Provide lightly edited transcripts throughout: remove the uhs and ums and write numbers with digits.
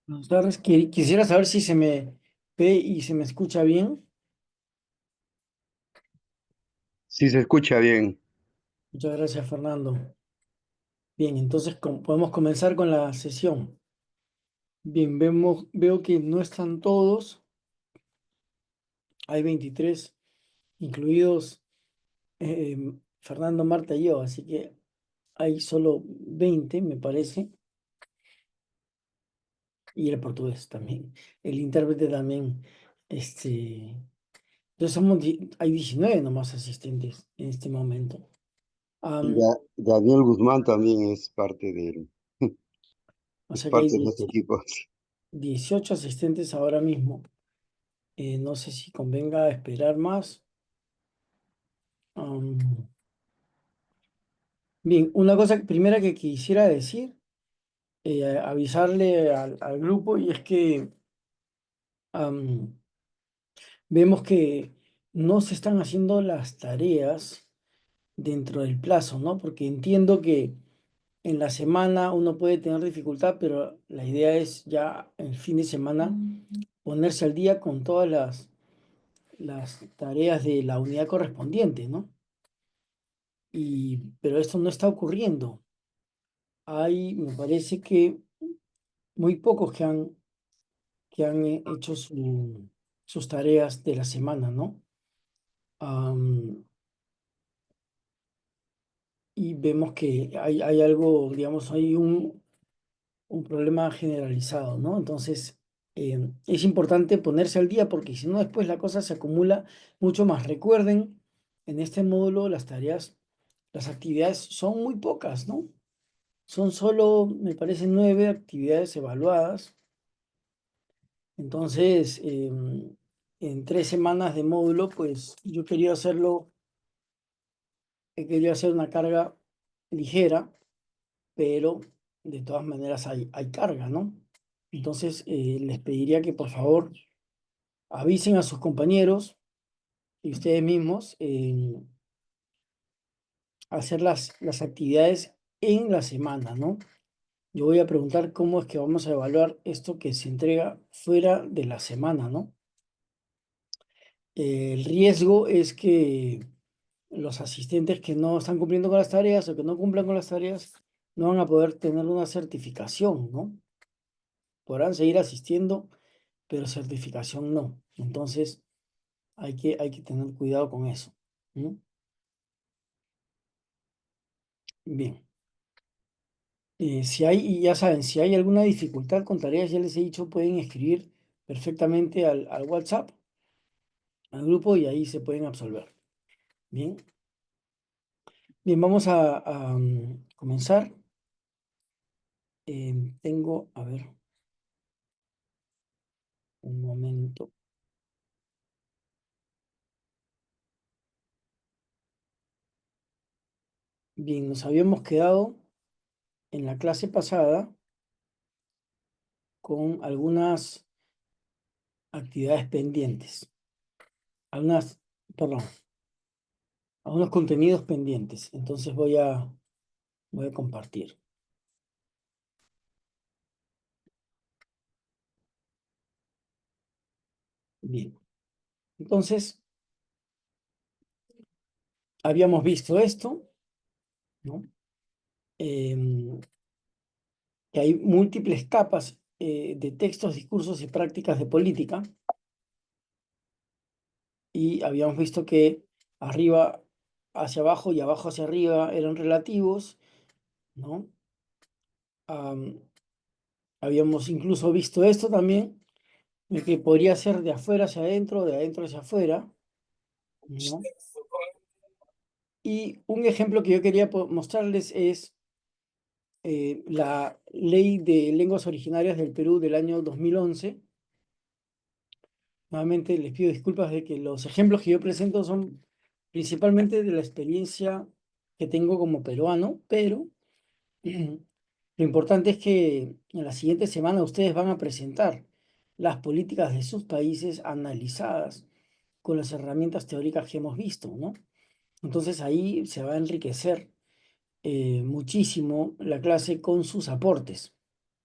Buenas tardes. Quisiera saber si se me ve y se me escucha bien. Sí, se escucha bien. Muchas gracias, Fernando. Bien, entonces podemos comenzar con la sesión. Bien, veo que no están todos. Hay 23, incluidos Fernando, Marta y yo, así que hay solo 20, me parece, y el portugués también. El intérprete también. Este, entonces hay 19 nomás asistentes en este momento. Y Am, Daniel Guzmán también es parte o es sea que hay parte de nuestro equipo. 18 asistentes ahora mismo. No sé si convenga esperar más. Am, bien, una cosa primera que quisiera decir, avisarle al grupo, y es que am, vemos que no se están haciendo las tareas dentro del plazo, ¿no? Porque entiendo que en la semana uno puede tener dificultad, pero la idea es ya el fin de semana ponerse al día con todas las tareas de la unidad correspondiente, ¿no? Pero esto no está ocurriendo. Hay, me parece que muy pocos que han hecho sus tareas de la semana, ¿no? Am, y vemos que hay algo, digamos, hay un problema generalizado, ¿no? Entonces, es importante ponerse al día porque si no, después la cosa se acumula mucho más. Recuerden, en este módulo las tareas, las actividades son muy pocas, ¿no? Son solo, me parece, 9 actividades evaluadas. Entonces, en 3 semanas de módulo, pues yo quería hacerlo, quería hacer una carga ligera, pero de todas maneras hay carga, ¿no? Entonces, les pediría que por favor avisen a sus compañeros y ustedes mismos hacer las actividades en la semana, ¿no? Yo voy a preguntar cómo es que vamos a evaluar esto que se entrega fuera de la semana, ¿no? El riesgo es que los asistentes que no están cumpliendo con las tareas o que no cumplan con las tareas no van a poder tener una certificación, ¿no? Podrán seguir asistiendo, pero certificación no. Entonces hay que tener cuidado con eso. ¿Mm? Bien. Si hay, y ya saben, si hay alguna dificultad con tareas, ya les he dicho, pueden escribir perfectamente al WhatsApp, al grupo, y ahí se pueden absolver. Bien. Bien, vamos a comenzar. Tengo, a ver, un momento. Bien, nos habíamos quedado en la clase pasada con algunas actividades pendientes, algunas, perdón, algunos contenidos pendientes. Entonces voy a compartir. Bien, entonces habíamos visto esto, ¿no? Em, que hay múltiples capas de textos, discursos y prácticas de política, y habíamos visto que arriba hacia abajo y abajo hacia arriba eran relativos, ¿no? Am, Habíamos incluso visto esto también, de que podría ser de afuera hacia adentro, de adentro hacia afuera, ¿no? Y un ejemplo que yo quería mostrarles es la Ley de Lenguas Originarias del Perú del año 2011. Nuevamente les pido disculpas de que los ejemplos que yo presento son principalmente de la experiencia que tengo como peruano, pero lo importante es que en la siguiente semana ustedes van a presentar las políticas de sus países analizadas con las herramientas teóricas que hemos visto, ¿no? Entonces ahí se va a enriquecer muchísimo la clase con sus aportes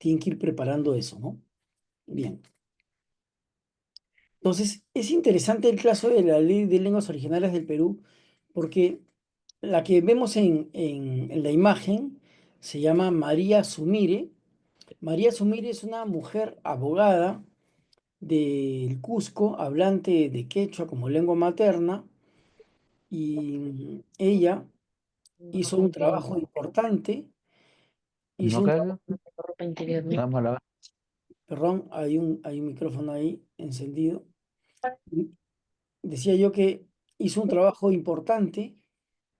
tienen que ir preparando eso, ¿no? Bien. Entonces, es interesante el caso de la ley de lenguas originarias del Perú, porque la que vemos en la imagen se llama María Sumire. María Sumire es una mujer abogada del Cusco, hablante de quechua como lengua materna, y ella hizo un trabajo importante, hizo No un carga. trabajo, Ropa interior, ¿no? Vamos a lavar. perdón, hay un micrófono ahí encendido. Y decía yo que hizo un trabajo importante,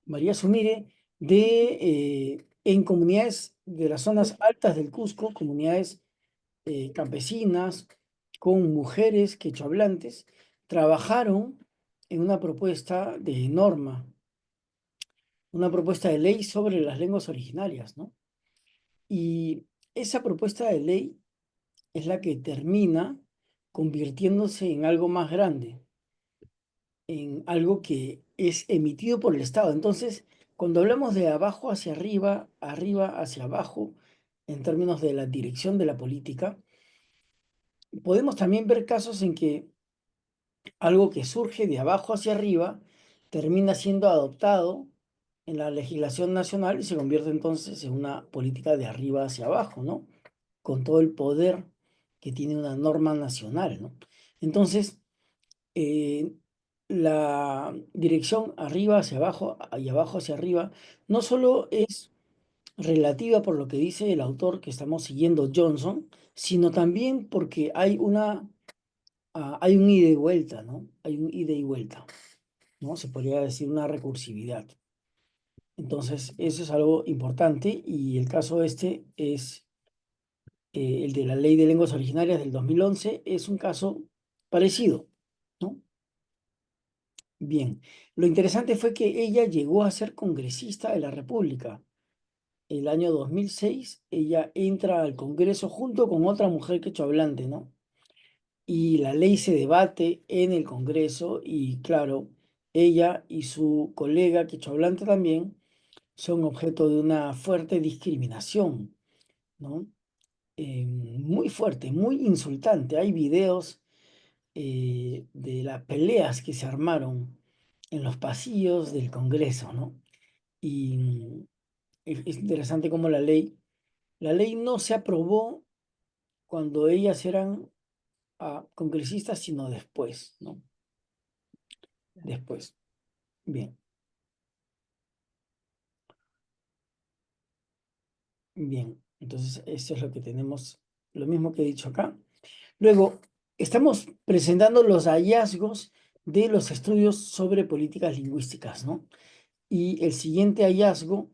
María Sumire, en comunidades de las zonas altas del Cusco, comunidades campesinas, con mujeres quechohablantes, trabajaron en una propuesta de norma, una propuesta de ley sobre las lenguas originarias, ¿no? Y esa propuesta de ley es la que termina convirtiéndose en algo más grande, en algo que es emitido por el Estado. Entonces, cuando hablamos de abajo hacia arriba, arriba hacia abajo, en términos de la dirección de la política, podemos también ver casos en que algo que surge de abajo hacia arriba termina siendo adoptado en la legislación nacional y se convierte entonces en una política de arriba hacia abajo, ¿no? Con todo el poder que tiene una norma nacional, ¿no? Entonces, eh, la dirección arriba hacia abajo y abajo hacia arriba no solo es relativa por lo que dice el autor que estamos siguiendo, Johnson, sino también porque hay un ida y vuelta, ¿no? Hay un ida y vuelta, ¿no? Se podría decir una recursividad. Entonces, eso es algo importante y el caso este es el de la Ley de Lenguas Originarias del 2011, es un caso parecido, ¿no? Bien, lo interesante fue que ella llegó a ser congresista de la República. El año 2006, ella entra al Congreso junto con otra mujer quechohablante, ¿no? Y la ley se debate en el Congreso y claro, ella y su colega quechohablante también son objeto de una fuerte discriminación, ¿no? Muy fuerte, muy insultante. Hay videos de las peleas que se armaron en los pasillos del Congreso, ¿no? Y es interesante cómo la ley no se aprobó cuando ellas eran congresistas, sino después, ¿no? Después. Bien, bien. Entonces, eso es lo que tenemos, lo mismo que he dicho acá. Luego, estamos presentando los hallazgos de los estudios sobre políticas lingüísticas, ¿no? Y el siguiente hallazgo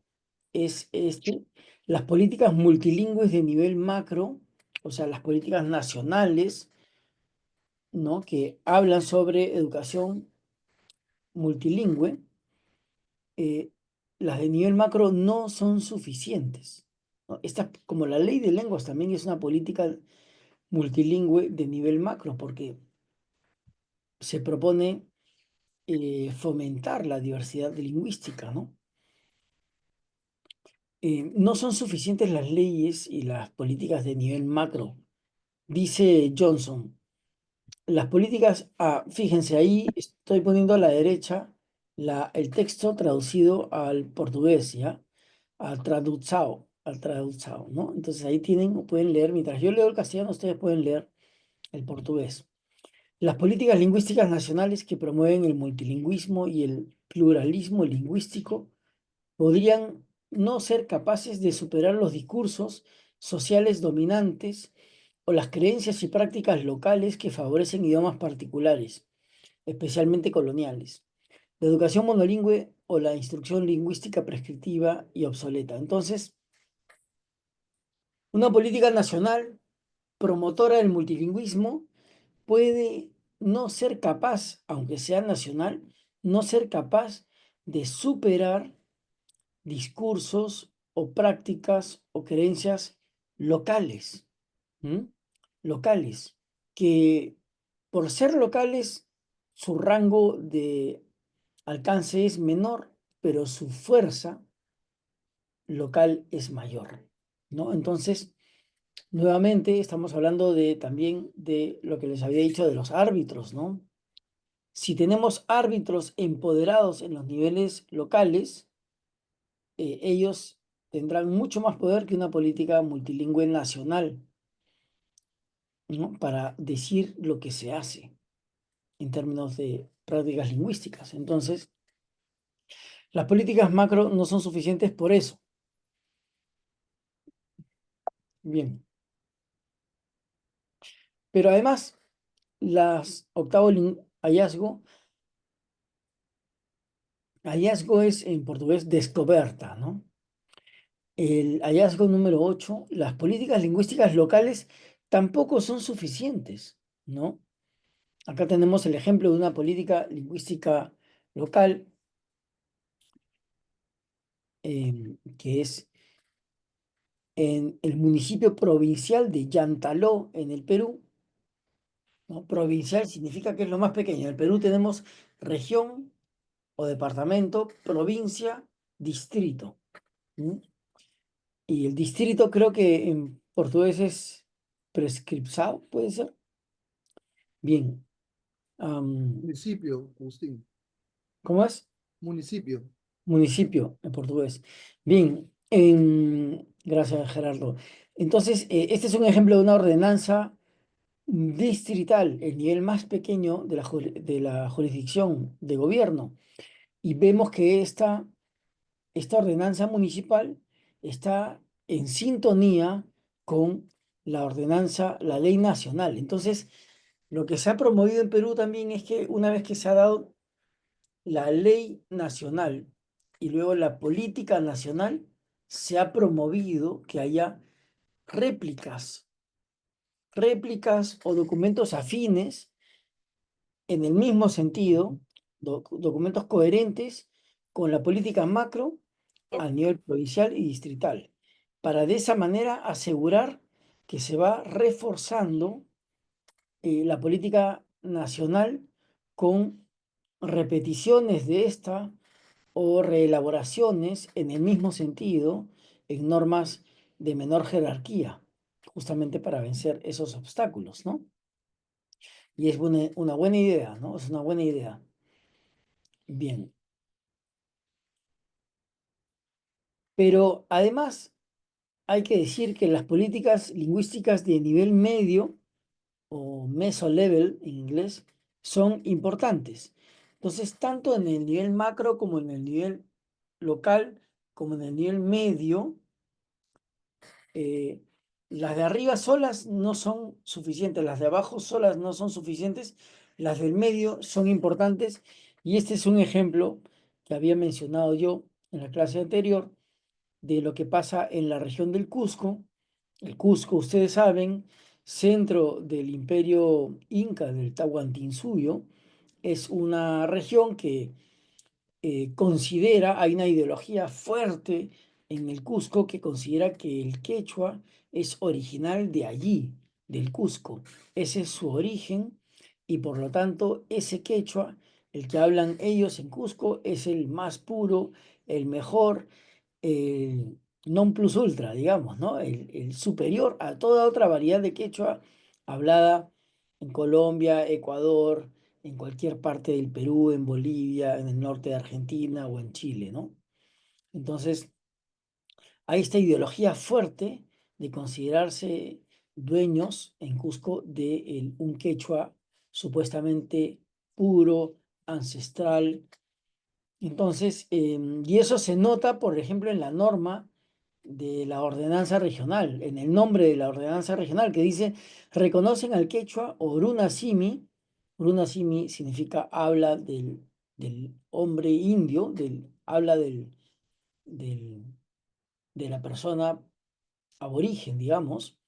es este, las políticas multilingües de nivel macro, o sea, las políticas nacionales, ¿no? Que hablan sobre educación multilingüe, eh, las de nivel macro no son suficientes, ¿no? Esta, como la ley de lenguas también es una política multilingüe de nivel macro, porque se propone fomentar la diversidad lingüística, ¿no? No son suficientes las leyes y las políticas de nivel macro, dice Johnson. Las políticas, fíjense, ahí estoy poniendo a la derecha el texto traducido al portugués, ¿ya? Al traducao, ¿no? Entonces ahí pueden leer, mientras yo leo el castellano, ustedes pueden leer el portugués. Las políticas lingüísticas nacionales que promueven el multilingüismo y el pluralismo lingüístico podrían no ser capaces de superar los discursos sociales dominantes o las creencias y prácticas locales que favorecen idiomas particulares, especialmente coloniales, la educación monolingüe o la instrucción lingüística prescriptiva y obsoleta. Entonces, una política nacional promotora del multilingüismo puede no ser capaz, aunque sea nacional, no ser capaz de superar discursos o prácticas o creencias locales, ¿m? Locales, que por ser locales, su rango de alcance es menor, pero su fuerza local es mayor, ¿no? Entonces, Nuevamente estamos hablando también de lo que les había dicho de los árbitros, ¿no? Si tenemos árbitros empoderados en los niveles locales, ellos tendrán mucho más poder que una política multilingüe nacional, ¿no? Para decir lo que se hace en términos de prácticas lingüísticas. Entonces, las políticas macro no son suficientes por eso. Bien. Pero además, hallazgo es en portugués descoberta, ¿no? El hallazgo número 8, las políticas lingüísticas locales tampoco son suficientes, ¿no? Acá tenemos el ejemplo de una política lingüística local que es en el municipio provincial de Yantaló, en el Perú, ¿no? Provincial significa que es lo más pequeño. En el Perú tenemos región o departamento, provincia, distrito. ¿M? Y el distrito creo que en portugués es prescripção, puede ser. Bien. Municipio, Agustín. ¿Cómo es? Municipio. Municipio en portugués. Bien. Gracias, Gerardo. Entonces, este es un ejemplo de una ordenanza distrital, el nivel más pequeño de de la jurisdicción de gobierno. Y vemos que esta ordenanza municipal está en sintonía con la ley nacional. Entonces, lo que se ha promovido en Perú también es que una vez que se ha dado la ley nacional y luego la política nacional, se ha promovido que haya réplicas, réplicas o documentos afines en el mismo sentido, documentos coherentes con la política macro a nivel provincial y distrital, para de esa manera asegurar que se va reforzando la política nacional con repeticiones de esta o reelaboraciones en el mismo sentido en normas de menor jerarquía, justamente para vencer esos obstáculos, ¿no? Y es una buena idea, ¿no? Es una buena idea. Bien. Pero además hay que decir que las políticas lingüísticas de nivel medio o meso-level en inglés son importantes. Entonces, tanto en el nivel macro como en el nivel local, como en el nivel medio, eh, las de arriba solas no son suficientes, las de abajo solas no son suficientes, las del medio son importantes y este es un ejemplo que había mencionado yo en la clase anterior de lo que pasa en la región del Cusco. El Cusco, ustedes saben, centro del imperio inca del Tahuantinsuyo, es una región que hay una ideología fuerte en el Cusco que considera que el quechua es original de allí, del Cusco. Ese es su origen y por lo tanto ese quechua, el que hablan ellos en Cusco, es el más puro, el mejor, el non plus ultra, digamos, ¿no? El superior a toda otra variedad de quechua hablada en Colombia, Ecuador, en cualquier parte del Perú, en Bolivia, en el norte de Argentina o en Chile, ¿no? Entonces, hay esta ideología fuerte de considerarse dueños en Cusco de un quechua supuestamente puro, ancestral. Entonces, y eso se nota, por ejemplo, en la norma de la ordenanza regional, en el nombre de la ordenanza regional, que dice, reconocen al quechua Oruna Simi. Oruna Simi significa habla del hombre indio, habla del- de la persona aborigen, digamos.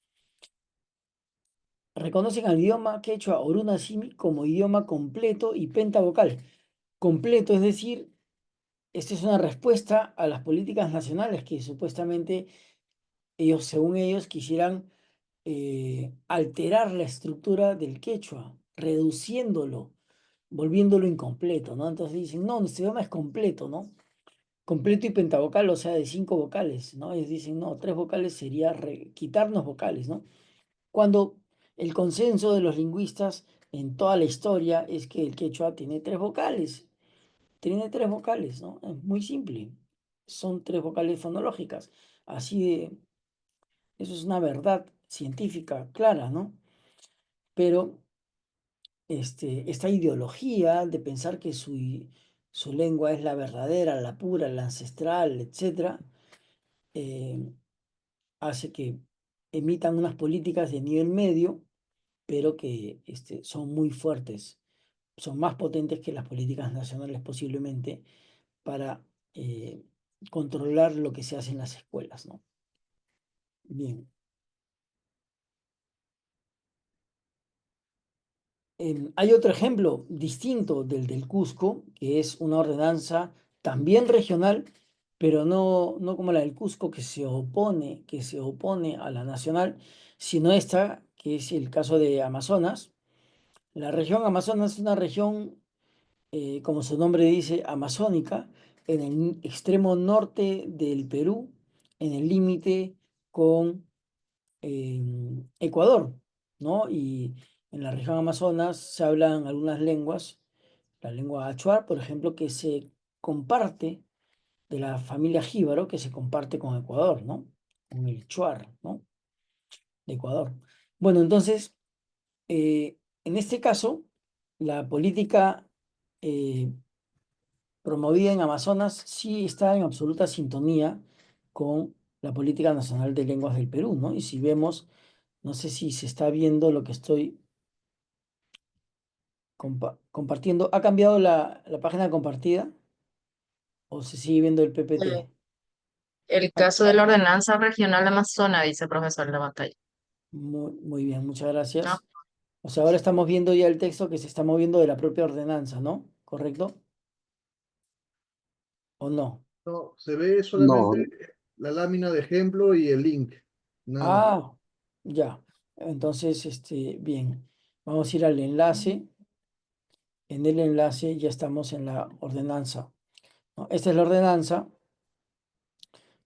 Reconocen al idioma quechua Oruna Simi como idioma completo y pentavocal. Completo, es decir, esta es una respuesta a las políticas nacionales que supuestamente ellos, según ellos, quisieran alterar la estructura del quechua, reduciéndolo, volviéndolo incompleto, ¿no? Entonces dicen, no, nuestro idioma es completo, ¿no? completo y pentavocal, o sea, de 5 vocales, ¿no? Ellos dicen, no, 3 vocales sería quitarnos vocales, ¿no? Cuando el consenso de los lingüistas en toda la historia es que el quechua tiene 3 vocales, ¿no? Es muy simple, son 3 vocales fonológicas, así de, eso es una verdad científica clara, ¿no? Pero esta ideología de pensar que su lengua es la verdadera, la pura, la ancestral, etcétera, eh, hace que emitan unas políticas de nivel medio, pero que son muy fuertes, son más potentes que las políticas nacionales posiblemente para eh, controlar lo que se hace en las escuelas, ¿no? Bien. Hay otro ejemplo distinto del Cusco, que es una ordenanza también regional, pero no como la del Cusco, que se opone a la nacional, sino esta, que es el caso de Amazonas. La región Amazonas es una región, como su nombre dice, amazónica, en el extremo norte del Perú, en el límite con Ecuador, ¿no? Y en la región Amazonas se hablan algunas lenguas, la lengua achuar, por ejemplo, que se comparte de la familia jíbaro, que se comparte con Ecuador, ¿no? Con el chuar, ¿no? De Ecuador. Bueno, entonces, en este caso, la política eh, promovida en Amazonas sí está en absoluta sintonía con la política nacional de lenguas del Perú, ¿no? Y si vemos, no sé si se está viendo lo que estoy compartiendo. ¿Ha cambiado la página compartida o se sigue viendo el Eh, PPT? El Ah, caso de la ordenanza regional de Amazonas, dice el profesor de batalla. muy bien, muchas ¿No? gracias. O sea, ahora estamos viendo ya el texto que se está moviendo de la propia ordenanza, ¿no? ¿Correcto? ¿O no? No, se ve No, solamente la lámina de ejemplo y el link, nada más. Ah, ya. Entonces, bien. Vamos a ir al enlace. En el enlace ya estamos en la ordenanza, ¿no? Esta es la ordenanza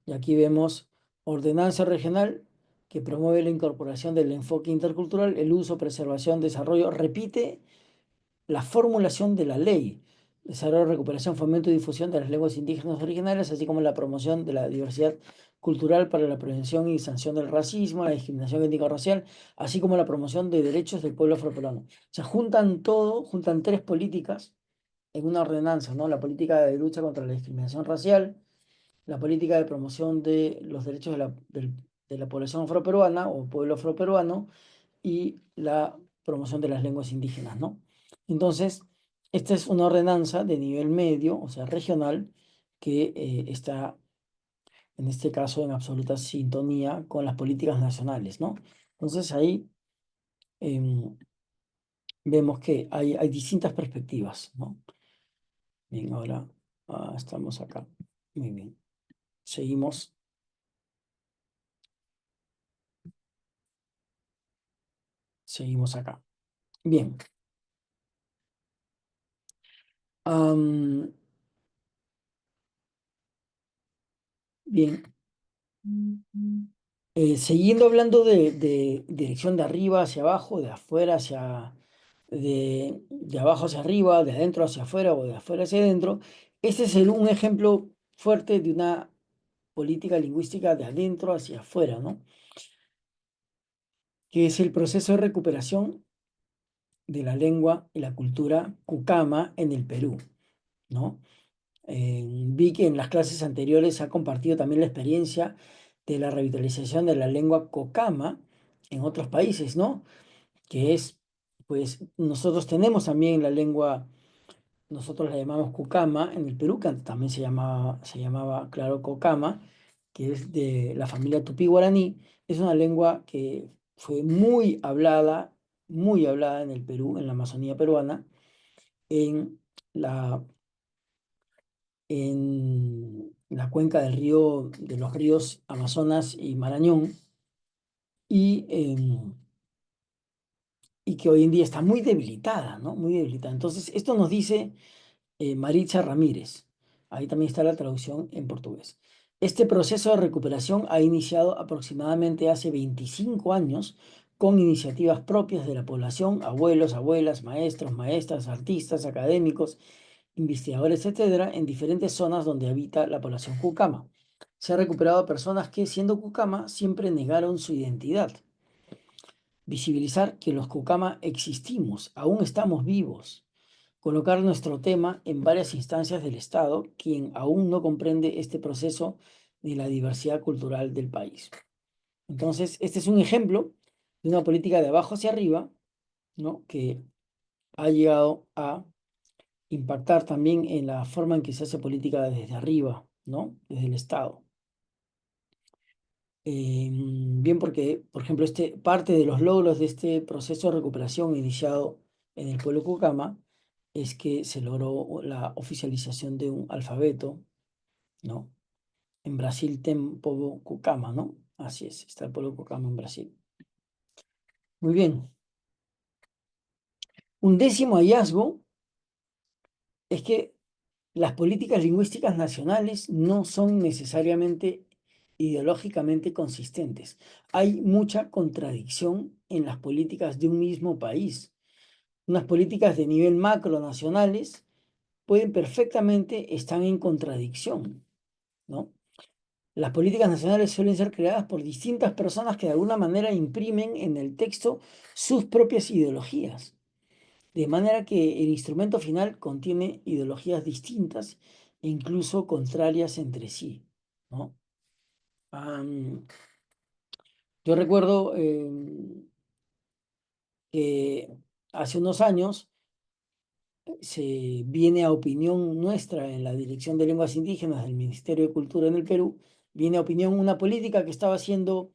y aquí vemos ordenanza regional que promueve la incorporación del enfoque intercultural, el uso, preservación, desarrollo. Repite la formulación de la ley, desarrollo, recuperación, fomento y difusión de las lenguas indígenas originarias, así como la promoción de la diversidad cultural para la prevención y sanción del racismo, la discriminación étnico-racial, así como la promoción de derechos del pueblo afroperuano. O sea, juntan todo, juntan 3 políticas en una ordenanza, ¿no? La política de lucha contra la discriminación racial, la política de promoción de los derechos de la población afroperuana o pueblo afroperuano y la promoción de las lenguas indígenas, ¿no? Entonces, esta es una ordenanza de nivel medio, o sea, regional, que está, en este caso, en absoluta sintonía con las políticas nacionales, ¿no? Entonces, ahí em, vemos que hay distintas perspectivas, ¿no? Bien, ahora estamos acá. Muy bien. Seguimos, seguimos acá. Bien. Am, bien. Siguiendo hablando de dirección de arriba hacia abajo, de afuera hacia, de abajo hacia arriba, de adentro hacia afuera o de afuera hacia adentro, este es un ejemplo fuerte de una política lingüística de adentro hacia afuera, ¿no? Que es el proceso de recuperación de la lengua y la cultura cucama en el Perú, ¿no? Vi que en las clases anteriores se ha compartido también la experiencia de la revitalización de la lengua cocama en otros países, ¿no? Que es, pues nosotros tenemos también la lengua, nosotros la llamamos cucama en el Perú, que antes también se llamaba, claro, cocama, que es de la familia tupí-guaraní. Es una lengua que fue muy hablada en el Perú, en la Amazonía peruana, en la en la cuenca de los ríos Amazonas y Marañón, y, y que hoy en día está muy debilitada, ¿no? Muy debilitada. Entonces, esto nos dice Maritza Ramírez. Ahí también está la traducción en portugués. Este proceso de recuperación ha iniciado aproximadamente hace 25 años con iniciativas propias de la población, abuelos, abuelas, maestros, maestras, artistas, académicos, investigadores, etcétera, en diferentes zonas donde habita la población cucama. Se ha recuperado a personas que, siendo cucama, siempre negaron su identidad. Visibilizar que los cucama existimos, aún estamos vivos. Colocar nuestro tema en varias instancias del Estado, quien aún no comprende este proceso de la diversidad cultural del país. Entonces, este es un ejemplo de una política de abajo hacia arriba, ¿no? Que ha llegado a impactar también en la forma en que se hace política desde arriba, ¿no? Desde el Estado. Bien, porque, por ejemplo, parte de los logros de este proceso de recuperación iniciado en el pueblo Cucama es que se logró la oficialización de un alfabeto, ¿no? En Brasil tem povo Cucama, ¿no? Así es, está el pueblo Cucama en Brasil. Muy bien. Un décimo hallazgo es que las políticas lingüísticas nacionales no son necesariamente ideológicamente consistentes. Hay mucha contradicción en las políticas de un mismo país. Unas políticas de nivel macro nacionales pueden perfectamente estar en contradicción, ¿no? Las políticas nacionales suelen ser creadas por distintas personas que de alguna manera imprimen en el texto sus propias ideologías. De manera que el instrumento final contiene ideologías distintas e incluso contrarias entre sí, ¿no? Yo recuerdo que hace unos años se viene a opinión nuestra en la Dirección de Lenguas Indígenas del Ministerio de Cultura en el Perú, viene a opinión una política que estaba siendo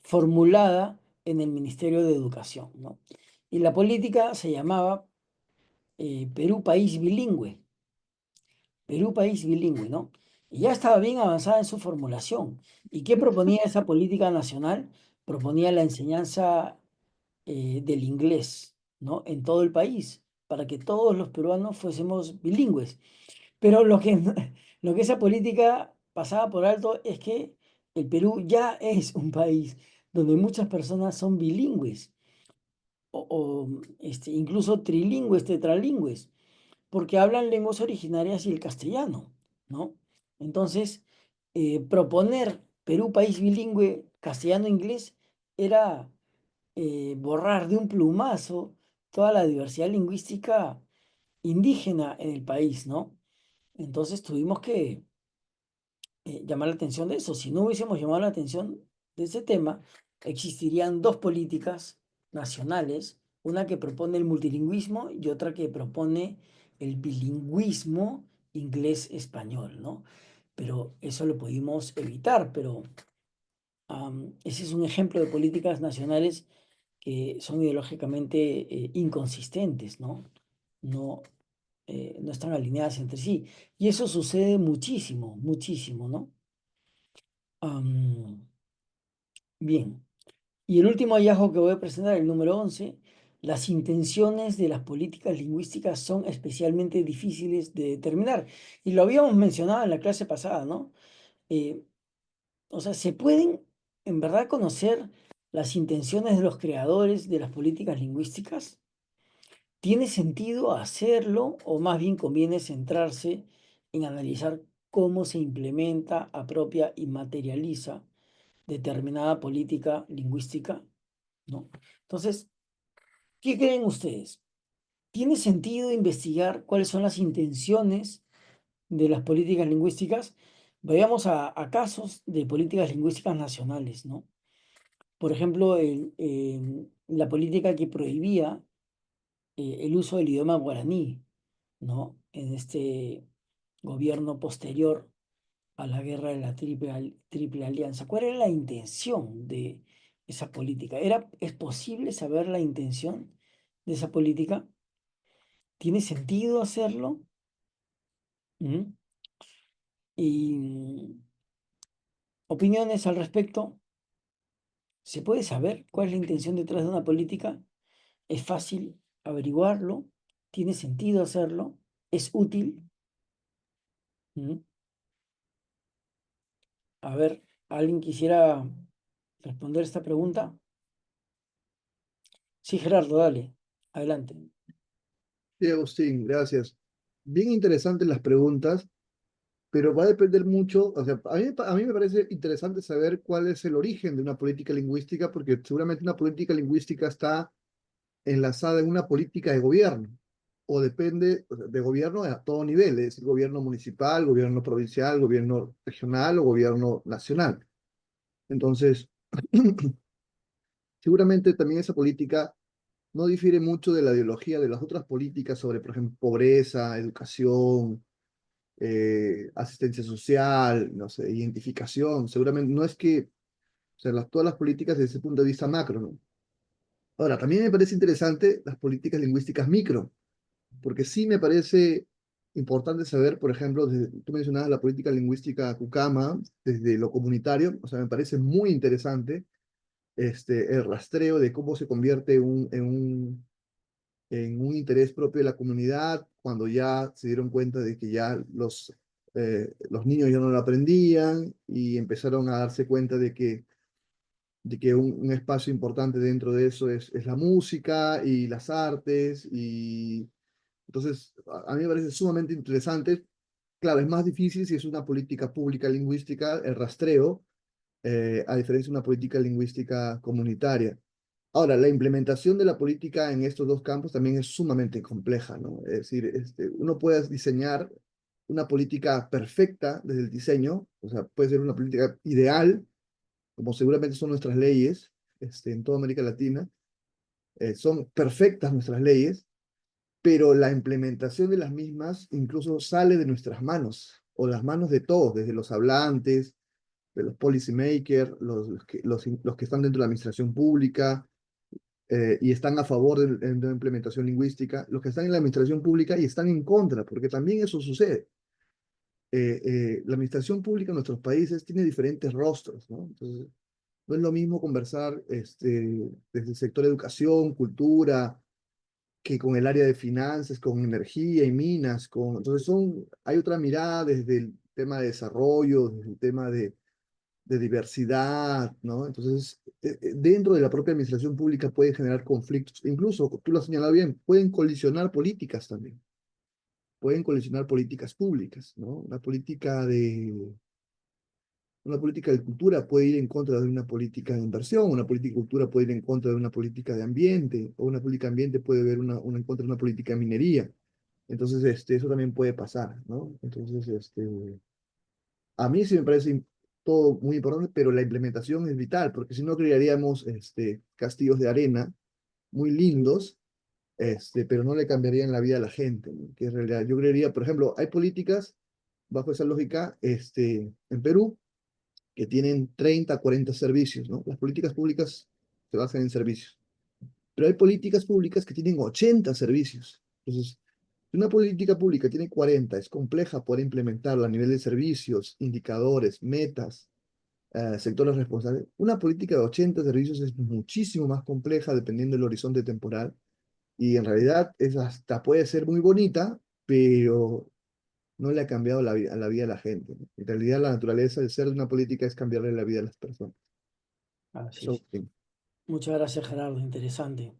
formulada en el Ministerio de Educación, ¿no? Y la política se llamaba Perú País Bilingüe. Perú País Bilingüe, ¿no? Y ya estaba bien avanzada en su formulación. ¿Y qué proponía esa política nacional? Proponía la enseñanza del inglés, ¿no? En todo el país, para que todos los peruanos fuésemos bilingües. Pero lo que esa política pasaba por alto es que el Perú ya es un país donde muchas personas son bilingües o incluso trilingües, tetralingües, porque hablan lenguas originarias y el castellano, ¿no? Entonces, proponer Perú país bilingüe castellano-inglés era borrar de un plumazo toda la diversidad lingüística indígena en el país, ¿no? Entonces tuvimos que llamar la atención de eso. Si no hubiésemos llamado la atención de ese tema, existirían dos políticas nacionales, una que propone el multilingüismo y otra que propone el bilingüismo inglés-español, ¿no? Pero eso lo pudimos evitar, pero ese es un ejemplo de políticas nacionales que son ideológicamente inconsistentes, ¿no? No, no están alineadas entre sí. Y eso sucede muchísimo, muchísimo, ¿no? Am, bien. Y el último hallazgo que voy a presentar, el número 11, las intenciones de las políticas lingüísticas son especialmente difíciles de determinar. Y lo habíamos mencionado en la clase pasada, ¿no? Eh, o sea, ¿se pueden en verdad conocer las intenciones de los creadores de las políticas lingüísticas? ¿Tiene sentido hacerlo o más bien conviene centrarse en analizar cómo se implementa, apropia y materializa determinada política lingüística, ¿no? Entonces, ¿qué creen ustedes? ¿Tiene sentido investigar cuáles son las intenciones de las políticas lingüísticas? Vayamos a casos de políticas lingüísticas nacionales, ¿no? Por ejemplo, la política que prohibía el uso del idioma guaraní, ¿no? En este gobierno posterior a la guerra de la Triple Alianza. ¿Cuál era la intención de esa política? ¿Es posible saber la intención de esa política? ¿Tiene sentido hacerlo? ¿Mm? Y opiniones al respecto. ¿Se puede saber cuál es la intención detrás de una política? ¿Es fácil averiguarlo? ¿Tiene sentido hacerlo? ¿Es útil? Mm. A ver, ¿alguien quisiera responder esta pregunta? Sí, Gerardo, dale, adelante. Sí, Agustín, gracias. Bien interesantes las preguntas, pero va a depender mucho, o sea, a mí me parece interesante saber cuál es el origen de una política lingüística, porque seguramente una política lingüística está enlazada en una política de gobierno, o depende o sea, de gobierno a todo nivel, es decir, gobierno municipal, gobierno provincial, gobierno regional o gobierno nacional. Entonces, seguramente también esa política no difiere mucho de la ideología de las otras políticas sobre, por ejemplo, pobreza, educación, asistencia social, no sé, identificación. Seguramente no es que, o sea, todas las políticas desde ese punto de vista macro, ¿no? Ahora, también me parece interesante las políticas lingüísticas micro, porque sí me parece importante saber, por ejemplo, tú mencionabas la política lingüística Cucama, desde lo comunitario, o sea, me parece muy interesante el rastreo de cómo se convierte en un interés propio de la comunidad, cuando ya se dieron cuenta de que ya los niños ya no lo aprendían y empezaron a darse cuenta de que un espacio importante dentro de eso es la música y las artes. Y entonces, a mí me parece sumamente interesante. Claro, es más difícil si es una política pública lingüística, el rastreo, a diferencia de una política lingüística comunitaria. Ahora, la implementación de la política en estos dos campos también es sumamente compleja, ¿no? Es decir, uno puede diseñar una política perfecta desde el diseño, o sea, puede ser una política ideal, como seguramente son nuestras leyes, en toda América Latina, son perfectas nuestras leyes, pero la implementación de las mismas incluso sale de nuestras manos, o las manos de todos, desde los hablantes, de los policy makers, los que están dentro de la administración pública, y están a favor de la implementación lingüística, los que están en la administración pública y están en contra, porque también eso sucede. La administración pública en nuestros países tiene diferentes rostros, ¿no? Entonces, no es lo mismo conversar desde el sector educación, cultura, que con el área de finanzas, con energía y minas, entonces hay otra mirada desde el tema de desarrollo, desde el tema de diversidad, ¿no? Entonces, dentro de la propia administración pública puede generar conflictos, incluso, tú lo has señalado bien, pueden colisionar políticas también, pueden colisionar políticas públicas, ¿no? Una política de cultura puede ir en contra de una política de inversión, una política de cultura puede ir en contra de una política de ambiente, o una política de ambiente puede ver una en contra de una política de minería. Entonces, eso también puede pasar, ¿no? Entonces, a mí sí me parece todo muy importante, pero la implementación es vital, porque si no crearíamos castillos de arena muy lindos, pero no le cambiarían la vida a la gente, ¿no? Que en realidad yo creería, por ejemplo, hay políticas bajo esa lógica en Perú que tienen 30, 40 servicios, ¿no? Las políticas públicas se basan en servicios, pero hay políticas públicas que tienen 80 servicios. Entonces, si una política pública tiene 40, es compleja poder implementarla a nivel de servicios, indicadores, metas, sectores responsables. Una política de 80 servicios es muchísimo más compleja dependiendo del horizonte temporal y en realidad hasta puede ser muy bonita, pero no le ha cambiado a la vida de la gente, ¿no? En realidad la naturaleza del ser de una política es cambiarle la vida a las personas. Así Eso, es. sí. Muchas gracias, Gerardo, interesante.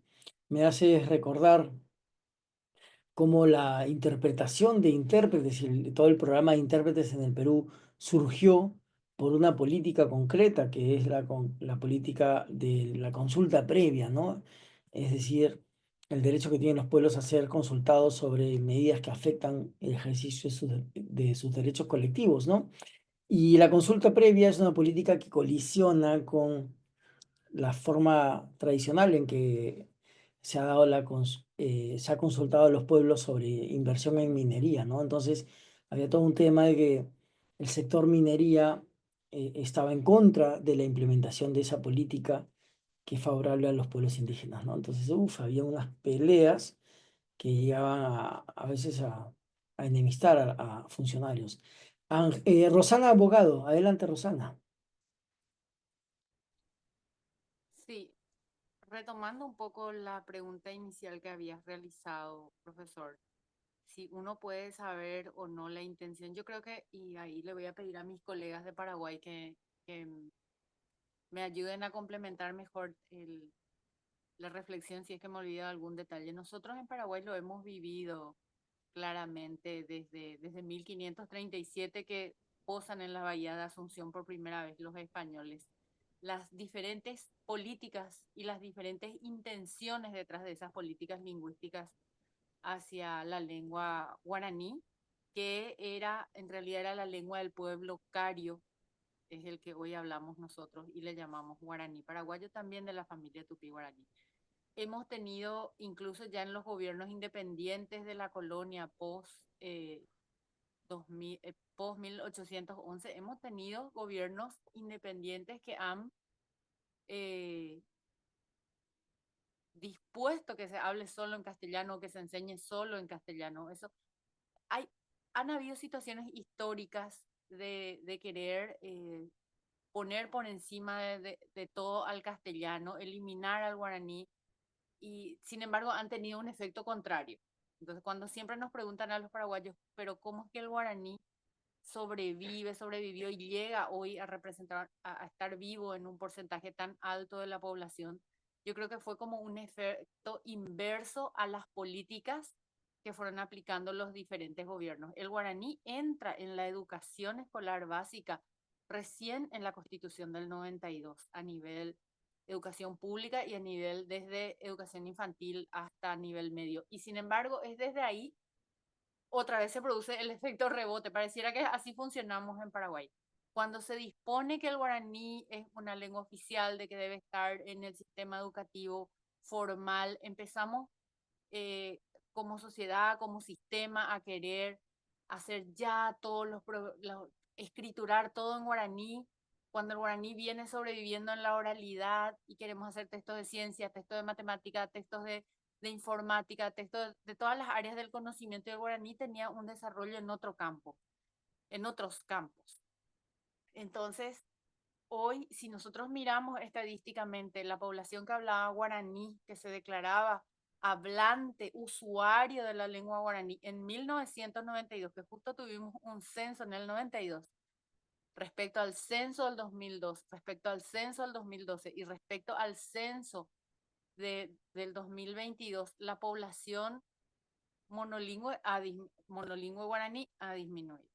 Me hace recordar cómo la interpretación de intérpretes y todo el programa de intérpretes en el Perú surgió por una política concreta, que es la política de la consulta previa, ¿no? Es decir, el derecho que tienen los pueblos a ser consultados sobre medidas que afectan el ejercicio de sus derechos colectivos, ¿no? Y la consulta previa es una política que colisiona con la forma tradicional en que se ha dado se ha consultado a los pueblos sobre inversión en minería, ¿no? Entonces, había todo un tema de que el sector minería estaba en contra de la implementación de esa política que es favorable a los pueblos indígenas, ¿no? Entonces, había unas peleas que llegaban a veces a enemistar a funcionarios. Rosana Abogado, adelante, Rosana. Sí, retomando un poco la pregunta inicial que habías realizado, profesor, si uno puede saber o no la intención. Yo creo que, y ahí le voy a pedir a mis colegas de Paraguay que me ayuden a complementar mejor la reflexión si es que me olvido de algún detalle. Nosotros en Paraguay lo hemos vivido claramente desde 1537 que posan en la bahía de Asunción por primera vez los españoles. Las diferentes políticas y las diferentes intenciones detrás de esas políticas lingüísticas hacia la lengua guaraní, que en realidad era la lengua del pueblo cario, es el que hoy hablamos nosotros y le llamamos guaraní paraguayo, también de la familia tupí guaraní. Hemos tenido, incluso ya en los gobiernos independientes de la colonia post 1811, hemos tenido gobiernos independientes que han dispuesto que se hable solo en castellano, que se enseñe solo en castellano. Han habido situaciones históricas de querer poner por encima de todo al castellano, eliminar al guaraní, y sin embargo han tenido un efecto contrario. Entonces, cuando siempre nos preguntan a los paraguayos, pero ¿cómo es que el guaraní sobrevivió y llega hoy a representar, a estar vivo en un porcentaje tan alto de la población? Yo creo que fue como un efecto inverso a las políticas que fueron aplicando los diferentes gobiernos. El guaraní entra en la educación escolar básica recién en la Constitución del 92, a nivel educación pública y a nivel desde educación infantil hasta nivel medio. Y sin embargo, es desde ahí otra vez se produce el efecto rebote. Pareciera que así funcionamos en Paraguay. Cuando se dispone que el guaraní es una lengua oficial, de que debe estar en el sistema educativo formal, empezamos como sociedad, como sistema, a querer hacer ya escriturar todo en guaraní, cuando el guaraní viene sobreviviendo en la oralidad y queremos hacer textos de ciencia, textos de matemática, textos de informática, textos de todas las áreas del conocimiento. Del guaraní tenía un desarrollo en otro campo, en otros campos. Entonces, hoy, si nosotros miramos estadísticamente la población que hablaba guaraní, que se declaraba hablante, usuario de la lengua guaraní en 1992, que justo tuvimos un censo en el 92, respecto al censo del 2002, respecto al censo del 2012 y respecto al censo del 2022, la población monolingüe guaraní ha disminuido.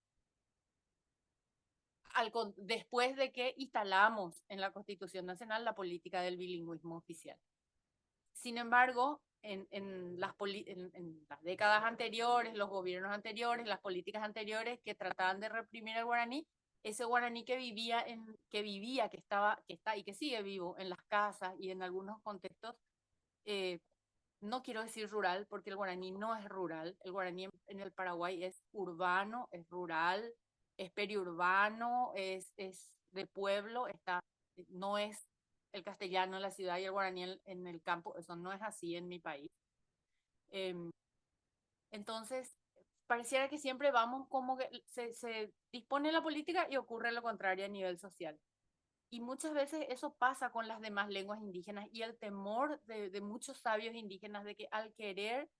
Después de que instalamos en la Constitución Nacional la política del bilingüismo oficial. Sin embargo, en las décadas anteriores, los gobiernos anteriores, las políticas anteriores que trataban de reprimir el guaraní, ese guaraní que está y que sigue vivo en las casas y en algunos contextos, no quiero decir rural, porque el guaraní no es rural. El guaraní en el Paraguay es urbano, es rural, es periurbano, es de pueblo, no es el castellano en la ciudad y el guaraní en el campo. Eso no es así en mi país. Entonces, pareciera que siempre vamos como que se dispone la política y ocurre lo contrario a nivel social. Y muchas veces eso pasa con las demás lenguas indígenas, y el temor de muchos sabios indígenas de que al querer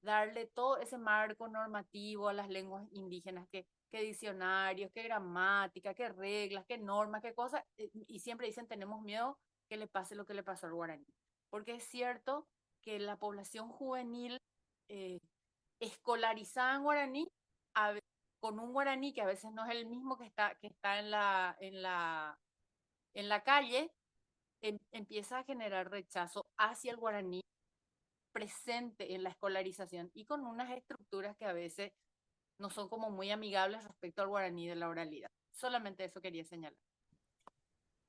darle todo ese marco normativo a las lenguas indígenas, que diccionarios, que gramática, que reglas, que normas, que cosas, y siempre dicen tenemos miedo que le pase lo que le pasó al guaraní. Porque es cierto que la población juvenil escolarizada en guaraní, con un guaraní que a veces no es el mismo que está en la calle, empieza a generar rechazo hacia el guaraní presente en la escolarización y con unas estructuras que a veces no son como muy amigables respecto al guaraní de la oralidad. Solamente eso quería señalar.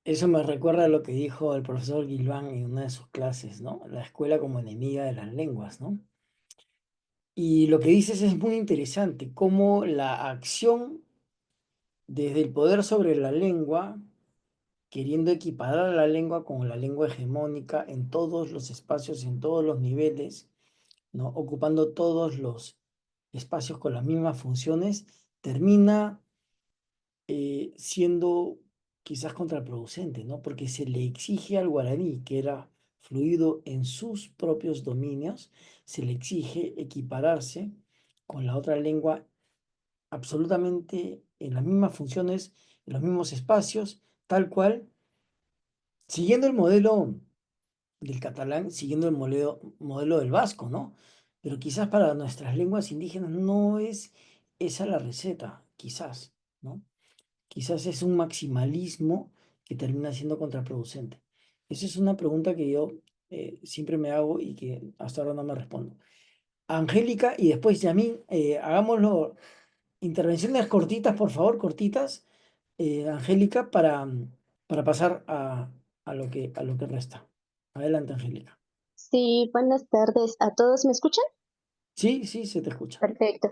Eso me recuerda a lo que dijo el profesor Gilván en una de sus clases, ¿no? La escuela como enemiga de las lenguas, ¿no? Y lo que dices es muy interesante, cómo la acción desde el poder sobre la lengua, queriendo equiparar la lengua con la lengua hegemónica en todos los espacios, en todos los niveles, ¿no? Ocupando todos los espacios con las mismas funciones, termina siendo quizás contraproducente, ¿no? Porque se le exige al guaraní, que era fluido en sus propios dominios, se le exige equipararse con la otra lengua absolutamente en las mismas funciones, en los mismos espacios, tal cual, siguiendo el modelo del catalán, siguiendo el modelo del vasco, ¿no? Pero quizás para nuestras lenguas indígenas no es esa la receta, quizás, ¿no? Quizás es un maximalismo que termina siendo contraproducente. Esa es una pregunta que yo siempre me hago y que hasta ahora no me respondo. Angélica y después Yamín, hagámoslo, intervenciones cortitas, por favor, cortitas, Angélica, para pasar a lo que resta. Adelante, Angélica. Sí, buenas tardes a todos. ¿Me escuchan? Sí, sí, se te escucha. Perfecto.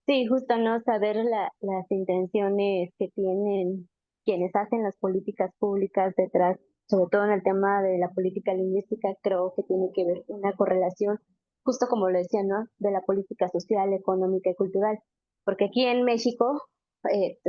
Sí, justo no saber las intenciones que tienen quienes hacen las políticas públicas detrás, sobre todo en el tema de la política lingüística, creo que tiene que ver una correlación, justo como lo decía, ¿no? De la política social, económica y cultural. Porque aquí en México,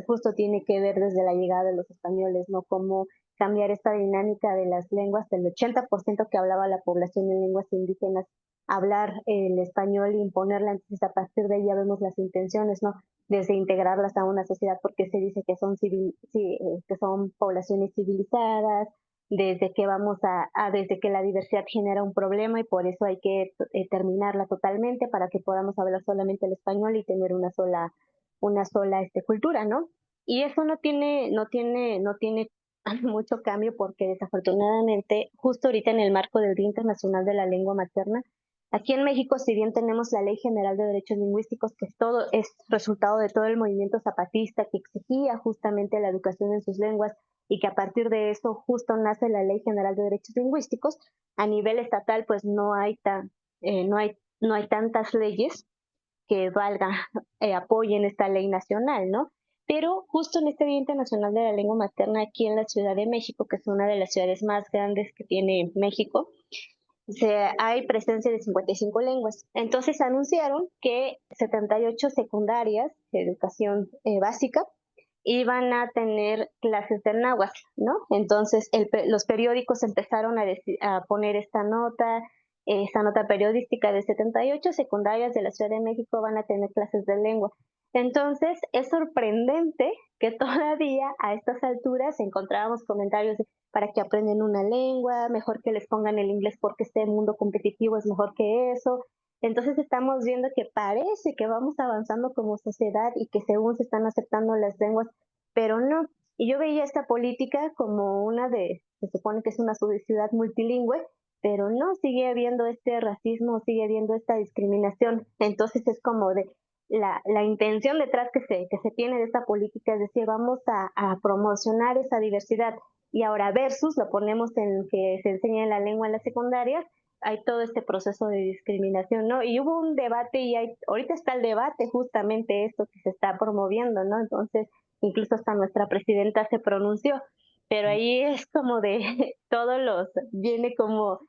justo tiene que ver desde la llegada de los españoles, ¿no? Cómo cambiar esta dinámica de las lenguas, del 80% que hablaba la población en lenguas indígenas hablar el español e imponerla, entonces a partir de ahí ya vemos las intenciones, ¿no? Desde integrarlas a una sociedad porque se dice que son que son poblaciones civilizadas, desde que desde que la diversidad genera un problema y por eso hay que terminarla totalmente para que podamos hablar solamente el español y tener una sola cultura, ¿no? Y eso no tiene mucho cambio porque desafortunadamente justo ahorita en el marco del Día Internacional de la Lengua Materna, aquí en México, si bien tenemos la Ley General de Derechos Lingüísticos, que todo es resultado de todo el movimiento zapatista que exigía justamente la educación en sus lenguas y que a partir de eso justo nace la Ley General de Derechos Lingüísticos, a nivel estatal pues no hay tantas leyes que apoyen esta ley nacional, ¿no? Pero justo en este Día Internacional de la Lengua Materna aquí en la Ciudad de México, que es una de las ciudades más grandes que tiene México, hay presencia de 55 lenguas. Entonces anunciaron que 78 secundarias de educación básica iban a tener clases de náhuatl, ¿no? Entonces los periódicos empezaron a poner esta nota periodística de 78 secundarias de la Ciudad de México van a tener clases de lengua. Entonces es sorprendente que todavía a estas alturas encontrábamos comentarios para que aprenden una lengua, mejor que les pongan el inglés porque este mundo competitivo es mejor que eso. Entonces estamos viendo que parece que vamos avanzando como sociedad y que según se están aceptando las lenguas, pero no. Y yo veía esta política como se supone que es una ciudad multilingüe, pero no, sigue habiendo este racismo, sigue habiendo esta discriminación. Entonces es como de la intención detrás que se tiene de esta política, es decir, vamos a promocionar esa diversidad. Y ahora versus, lo ponemos en que se enseña en la lengua en las secundarias, hay todo este proceso de discriminación, ¿no? Y hubo un debate ahorita está el debate justamente esto que se está promoviendo, ¿no? Entonces, incluso hasta nuestra presidenta se pronunció, pero ahí es como de viene como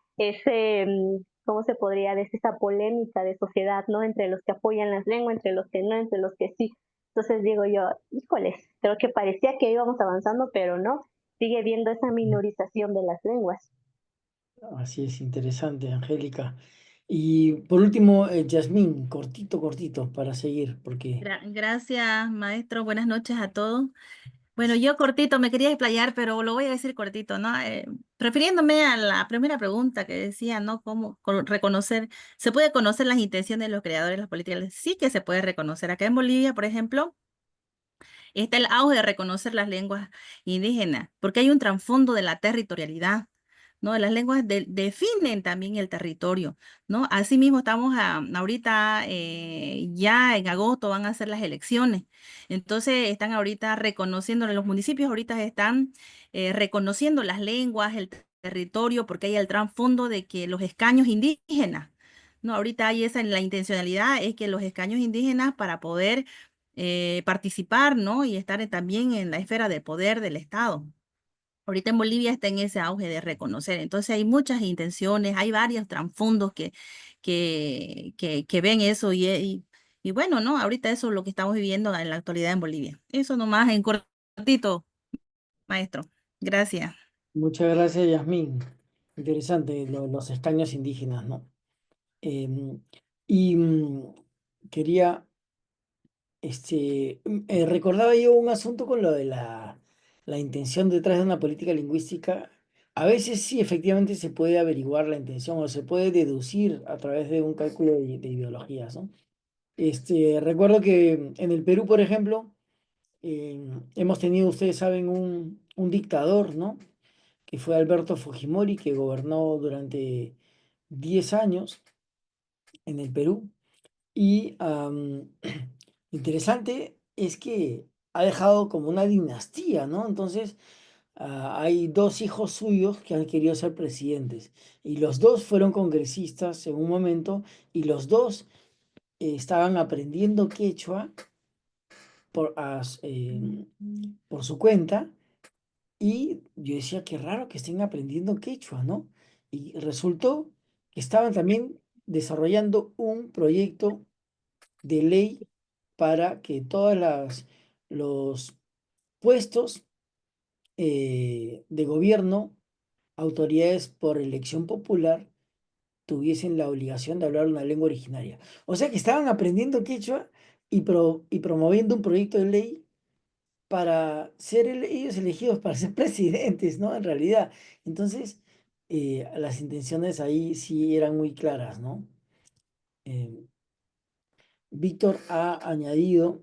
¿cómo se podría decir? Esa polémica de sociedad, ¿no? Entre los que apoyan las lenguas, entre los que no, entre los que sí. Entonces digo yo, híjoles, creo que parecía que íbamos avanzando, pero no, sigue viendo esa minorización de las lenguas. Así es, interesante, Angélica. Y por último, Yasmín, cortito, cortito, para seguir, porque Gracias, maestro. Buenas noches a todos. Bueno, yo cortito, me quería explayar, pero lo voy a decir cortito, ¿no? Refiriéndome a la primera pregunta que decía, ¿no? ¿Cómo reconocer? ¿Se puede conocer las intenciones de los creadores de las políticas? Sí que se puede reconocer. Acá en Bolivia, por ejemplo, está el auge de reconocer las lenguas indígenas, porque hay un trasfondo de la territorialidad, ¿no? Las lenguas definen también el territorio, ¿no? Asimismo, estamos ahorita, ya en agosto van a ser las elecciones, entonces están ahorita reconociendo, los municipios ahorita están reconociendo las lenguas, el territorio, porque hay el trasfondo de que los escaños indígenas, ¿no? Ahorita hay la intencionalidad es que los escaños indígenas para poder participar, ¿no? Y estar también en la esfera de poder del Estado. Ahorita en Bolivia está en ese auge de reconocer. Entonces hay muchas intenciones, hay varios trasfondos que ven eso y bueno, ¿no? Ahorita eso es lo que estamos viviendo en la actualidad en Bolivia. Eso nomás en cortito, maestro. Gracias. muchas gracias, Yasmín. Interesante, los escaños indígenas, ¿no? Y quería Recordaba yo un asunto con lo de la intención detrás de una política lingüística. A veces sí, efectivamente se puede averiguar la intención o se puede deducir a través de un cálculo de ideologías, ¿no? Recuerdo que en el Perú, por ejemplo, hemos tenido, ustedes saben, un dictador, ¿no? Que fue Alberto Fujimori, que gobernó durante 10 años en el Perú. Y interesante es que ha dejado como una dinastía, ¿no? Entonces, hay dos hijos suyos que han querido ser presidentes y los dos fueron congresistas en un momento y los dos estaban aprendiendo quechua por su cuenta y yo decía, qué raro que estén aprendiendo quechua, ¿no? Y resultó que estaban también desarrollando un proyecto de ley para que los puestos de gobierno, autoridades por elección popular, tuviesen la obligación de hablar una lengua originaria. O sea que estaban aprendiendo quechua y promoviendo un proyecto de ley para ser ellos elegidos para ser presidentes, ¿no? En realidad. Entonces, las intenciones ahí sí eran muy claras, ¿no? Eh, Víctor ha añadido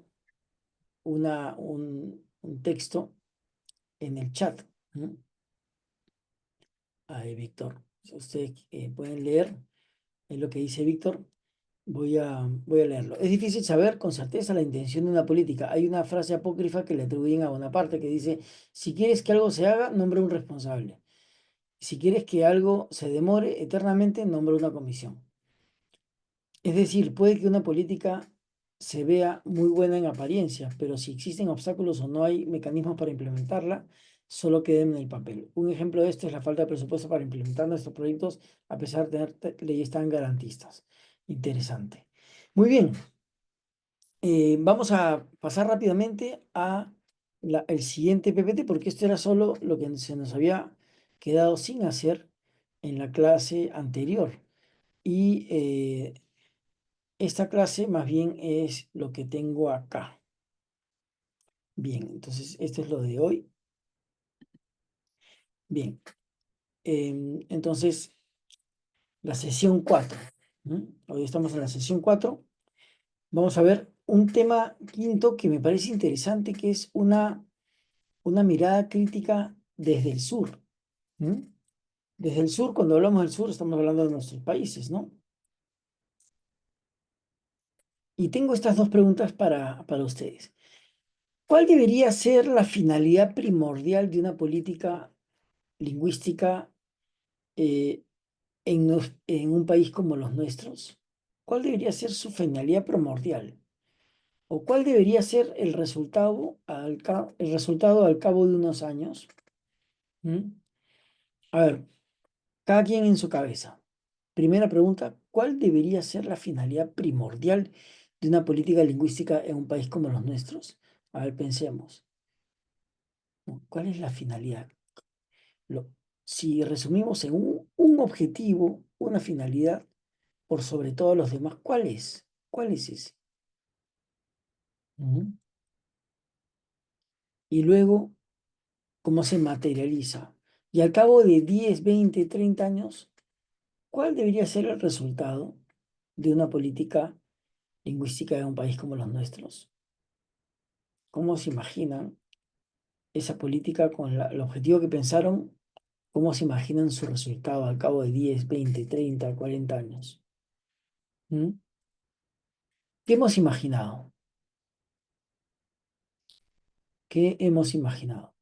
un texto en el chat, ¿no? Ahí, Víctor, si ustedes pueden leer lo que dice Víctor, voy a leerlo. Es difícil saber con certeza la intención de una política. Hay una frase apócrifa que le atribuyen a Bonaparte que dice, si quieres que algo se haga, nombra un responsable. Si quieres que algo se demore eternamente, nombra una comisión. Es decir, puede que una política se vea muy buena en apariencia, pero si existen obstáculos o no hay mecanismos para implementarla, solo queden en el papel. Un ejemplo de esto es la falta de presupuesto para implementar nuestros proyectos a pesar de tener leyes tan garantistas. Interesante. Muy bien, vamos a pasar rápidamente a el siguiente PPT porque esto era solo lo que se nos había quedado sin hacer en la clase anterior. Y esta clase más bien es lo que tengo acá. Bien, entonces esto es lo de hoy. Bien, entonces la sesión 4. Hoy estamos en la sesión 4. Vamos a ver un tema quinto que me parece interesante, que es una mirada crítica desde el sur. ¿Mm? Desde el sur, cuando hablamos del sur, estamos hablando de nuestros países, ¿no? Y tengo estas dos preguntas para ustedes. ¿Cuál debería ser la finalidad primordial de una política lingüística en un país como los nuestros? ¿Cuál debería ser su finalidad primordial? ¿O cuál debería ser el resultado al cabo de unos años? ¿Mm? A ver, cada quien en su cabeza. Primera pregunta, ¿cuál debería ser la finalidad primordial de una política lingüística en un país como los nuestros? A ver, pensemos. ¿No? ¿Cuál es la finalidad? Si resumimos en un objetivo, una finalidad, por sobre todos los demás, ¿cuál es? ¿Cuál es ese? Ujú. Y luego, ¿cómo se materializa? Y al cabo de 10, 20, 30 años, ¿cuál debería ser el resultado de una política lingüística de un país como los nuestros? ¿Cómo se imaginan esa política con el objetivo que pensaron? ¿Cómo se imaginan su resultado al cabo de 10, 20, 30, 40 años? ¿Mm? ¿Qué hemos imaginado? ¿Qué hemos imaginado?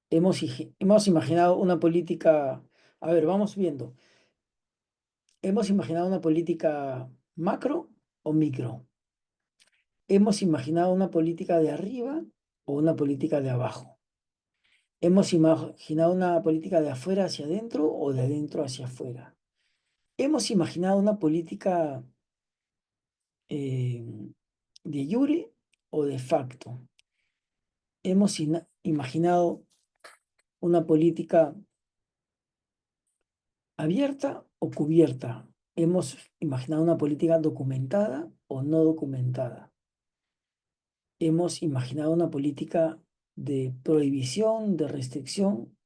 Hemos imaginado una política, a ver, vamos viendo. ¿Hemos imaginado una política macro o micro? ¿Hemos imaginado una política de arriba o una política de abajo? ¿Hemos imaginado una política de afuera hacia adentro o de adentro hacia afuera? ¿Hemos imaginado una política eh, de jure o de facto? ¿Hemos imaginado una política abierta o cubierta? ¿Hemos imaginado una política documentada o no documentada? hemos imaginado una política de prohibición, de restricción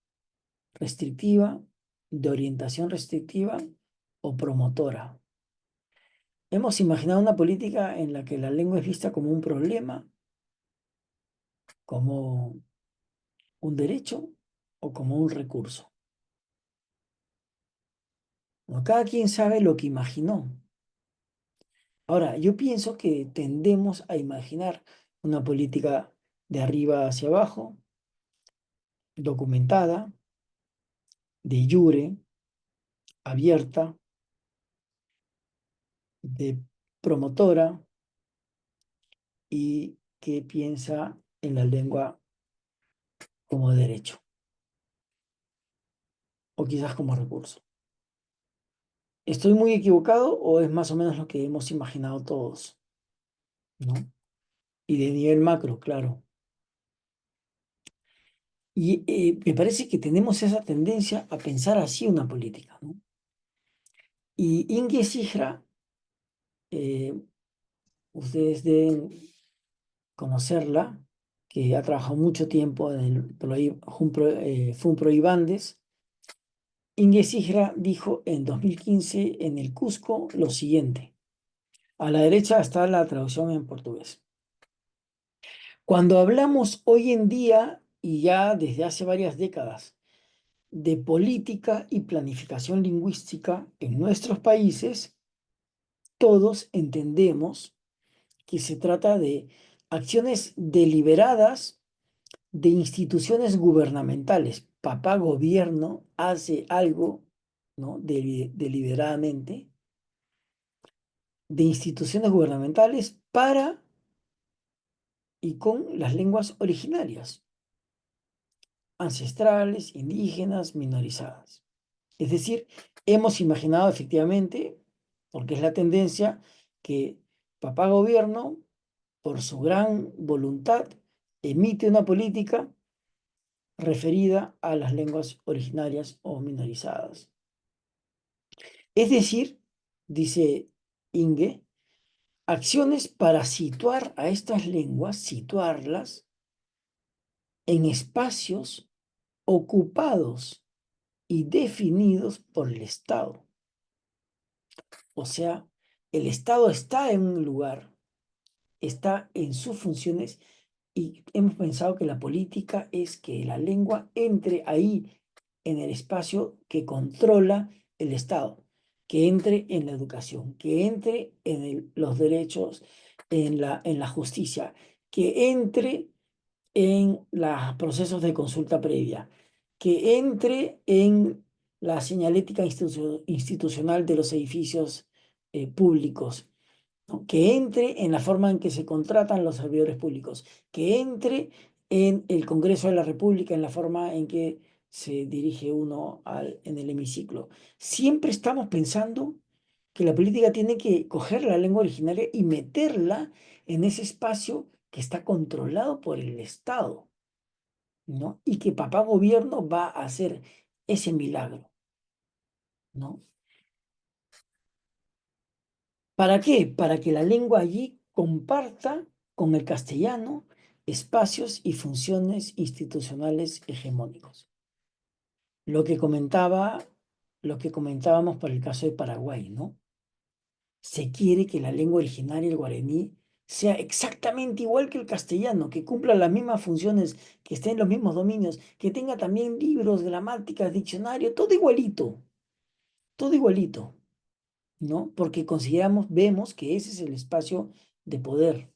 restrictiva, de orientación restrictiva o promotora. Hemos imaginado una política en la que la lengua es vista como un problema, como un derecho o como un recurso. Bueno, cada quien sabe lo que imaginó. Ahora, yo pienso que tendemos a imaginar una política de arriba hacia abajo, documentada, de jure, abierta, de promotora y que piensa en la lengua como derecho o quizás como recurso. ¿Estoy muy equivocado o es más o menos lo que hemos imaginado todos? ¿No? Y de nivel macro, claro. Y me parece que tenemos esa tendencia a pensar así una política, ¿no? Y Inge Sigra, eh, ustedes deben conocerla, que ha trabajado mucho tiempo en el FUNPROIBANDES. Inge Sigra dijo en 2015 en el Cusco lo siguiente. A la derecha está la traducción en portugués. Cuando hablamos hoy en día, y ya desde hace varias décadas, de política y planificación lingüística en nuestros países, todos entendemos que se trata de acciones deliberadas de instituciones gubernamentales. Papá gobierno hace algo, ¿no? Deliberadamente, de instituciones gubernamentales para y con las lenguas originarias, ancestrales, indígenas, minorizadas. Es decir, hemos imaginado efectivamente, porque es la tendencia, que papá gobierno, por su gran voluntad, emite una política referida a las lenguas originarias o minorizadas. Es decir, dice Inge, acciones para situar a estas lenguas, situarlas en espacios ocupados y definidos por el Estado. O sea, el Estado está en un lugar, está en sus funciones y hemos pensado que la política es que la lengua entre ahí en el espacio que controla el Estado, que entre en la educación, que entre en los derechos, en la justicia, que entre en los procesos de consulta previa, que entre en la señalética institucional de los edificios públicos, ¿no? Que entre en la forma en que se contratan los servidores públicos, que entre en el Congreso de la República, en la forma en que se dirige uno en el hemiciclo. Siempre estamos pensando que la política tiene que coger la lengua originaria y meterla en ese espacio que está controlado por el Estado, ¿no? Y que papá gobierno va a hacer ese milagro, ¿no? ¿Para qué? Para que la lengua allí comparta con el castellano espacios y funciones institucionales hegemónicos. Lo que comentábamos para el caso de Paraguay, ¿no? Se quiere que la lengua originaria, el guaraní, sea exactamente igual que el castellano, que cumpla las mismas funciones, que esté en los mismos dominios, que tenga también libros, gramáticas, diccionario, todo igualito, ¿no? Porque vemos que ese es el espacio de poder,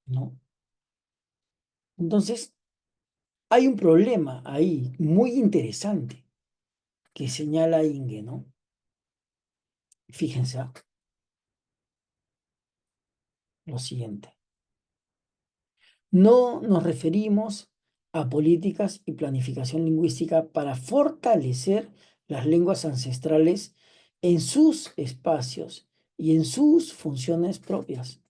¿no? Entonces, hay un problema ahí muy interesante que señala Inge, ¿no? Fíjense lo siguiente. No nos referimos a políticas y planificación lingüística para fortalecer las lenguas ancestrales en sus espacios y en sus funciones propias,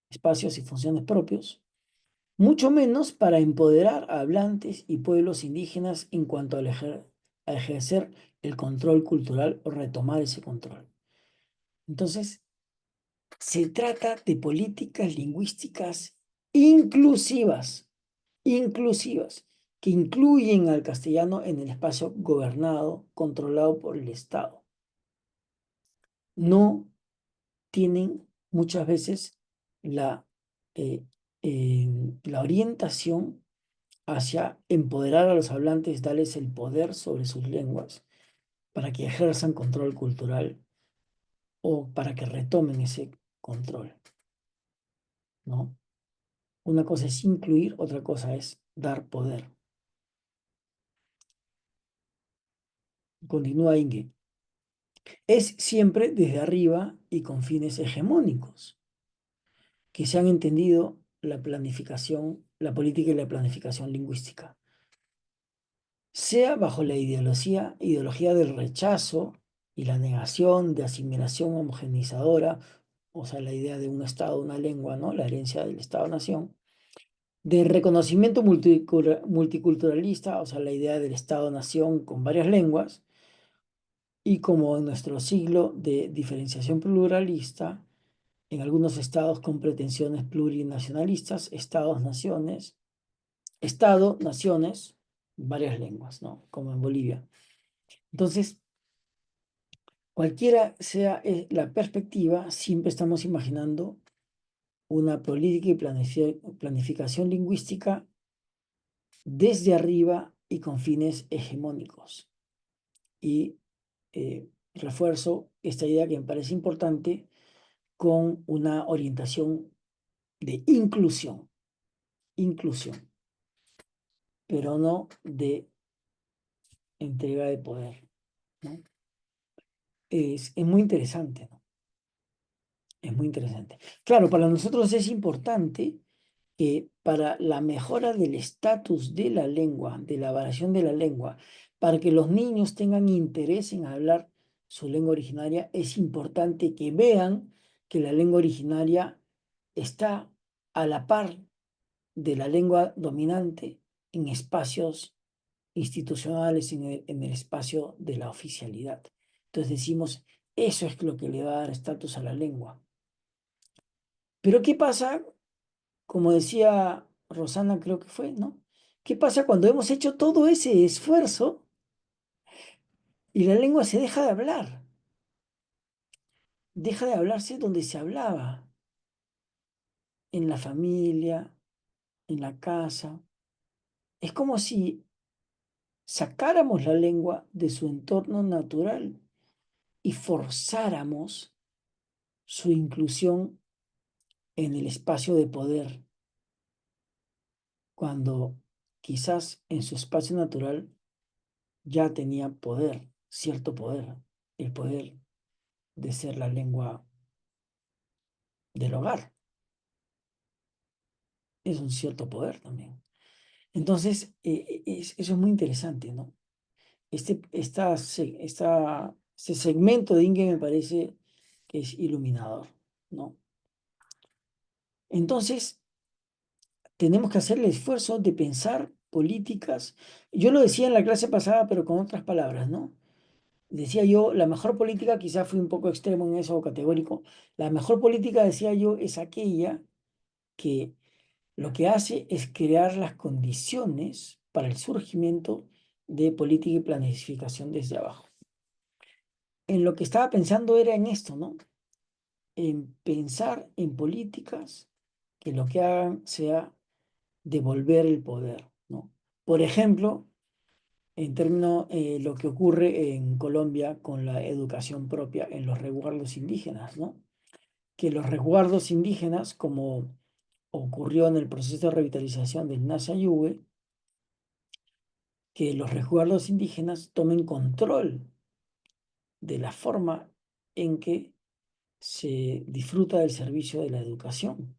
espacios y funciones propios, mucho menos para empoderar a hablantes y pueblos indígenas en cuanto a ejercer el control cultural o retomar ese control. Entonces, se trata de políticas lingüísticas inclusivas, inclusivas, que incluyen al castellano en el espacio gobernado, controlado por el Estado. No tienen muchas veces la, eh, la orientación hacia empoderar a los hablantes, darles el poder sobre sus lenguas para que ejerzan control cultural o para que retomen ese control, ¿no? Una cosa es incluir, otra cosa es dar poder. Continúa Inge. Es siempre desde arriba y con fines hegemónicos que se han entendido la planificación, la política y la planificación lingüística, sea bajo la ideología del rechazo y la negación de asimilación homogeneizadora, o sea, la idea de un Estado, una lengua, ¿no? La herencia del Estado-nación, de reconocimiento multiculturalista, o sea, la idea del Estado-nación con varias lenguas, y como en nuestro siglo de diferenciación pluralista, en algunos estados con pretensiones plurinacionalistas, estados-naciones, Estado-naciones, varias lenguas, ¿no? Como en Bolivia. Entonces, cualquiera sea la perspectiva, siempre estamos imaginando una política y planificación lingüística desde arriba y con fines hegemónicos. Y refuerzo esta idea que me parece importante con una orientación de inclusión, pero no de entrega de poder, ¿no? Es muy interesante, ¿no? Es muy interesante. Claro, para nosotros es importante que para la mejora del estatus de la lengua, de la variación de la lengua, para que los niños tengan interés en hablar su lengua originaria, es importante que vean que la lengua originaria está a la par de la lengua dominante en espacios institucionales, en el espacio de la oficialidad. Entonces decimos, eso es lo que le va a dar estatus a la lengua. Pero ¿qué pasa? Como decía Rosana, creo que fue, ¿no? ¿Qué pasa cuando hemos hecho todo ese esfuerzo y la lengua se deja de hablar? Deja de hablarse donde se hablaba, en la familia, en la casa. Es como si sacáramos la lengua de su entorno natural y forzáramos su inclusión en el espacio de poder, cuando quizás en su espacio natural ya tenía poder, cierto poder, el poder de ser la lengua del hogar. Es un cierto poder también. Entonces, eso es muy interesante, ¿no? Este segmento de Inge me parece que es iluminador, ¿no? Entonces, tenemos que hacer el esfuerzo de pensar políticas. Yo lo decía en la clase pasada, pero con otras palabras, ¿no? Decía yo, la mejor política, quizás fui un poco extremo en eso, o categórico, la mejor política, decía yo, es aquella que lo que hace es crear las condiciones para el surgimiento de política y planificación desde abajo. En lo que estaba pensando era en esto, ¿no? En pensar en políticas que lo que hagan sea devolver el poder, ¿no? Por ejemplo, en términos lo que ocurre en Colombia con la educación propia en los resguardos indígenas, ¿no? Que los resguardos indígenas, como ocurrió en el proceso de revitalización del Nasa-Yue, que los resguardos indígenas tomen control de la forma en que se disfruta del servicio de la educación,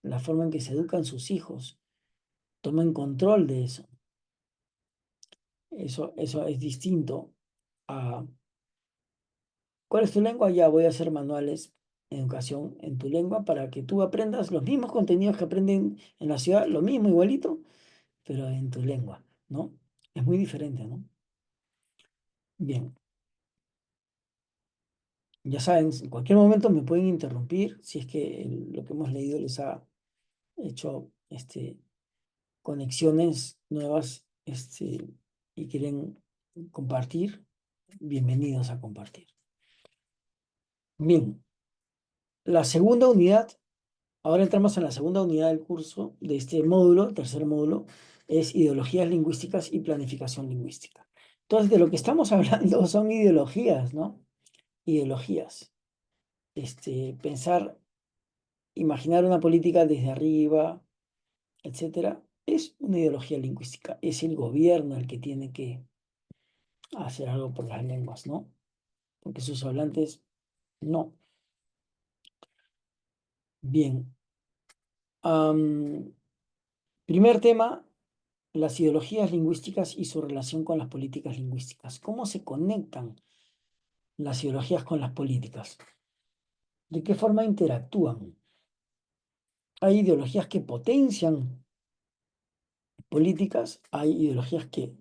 la forma en que se educan sus hijos, tomen control de eso. Eso es distinto a ¿cuál es tu lengua? Ya voy a hacer manuales en educación en tu lengua para que tú aprendas los mismos contenidos que aprenden en la ciudad, lo mismo, igualito, pero en tu lengua, ¿no? Es muy diferente, ¿no? Bien, ya saben, en cualquier momento me pueden interrumpir si es que lo que hemos leído les ha hecho conexiones nuevas y quieren compartir, bienvenidos a compartir. Bien, la segunda unidad, ahora entramos en la segunda unidad del curso de este módulo, tercer módulo, es ideologías lingüísticas y planificación lingüística. Entonces, de lo que estamos hablando son ideologías, ¿no? Ideologías. Pensar, imaginar una política desde arriba, etcétera, es una ideología lingüística. Es el gobierno el que tiene que hacer algo por las lenguas, ¿no? Porque sus hablantes no. Bien. Primer tema, las ideologías lingüísticas y su relación con las políticas lingüísticas. ¿Cómo se conectan las ideologías con las políticas? ¿De qué forma interactúan? Hay ideologías que potencian políticas, hay ideologías que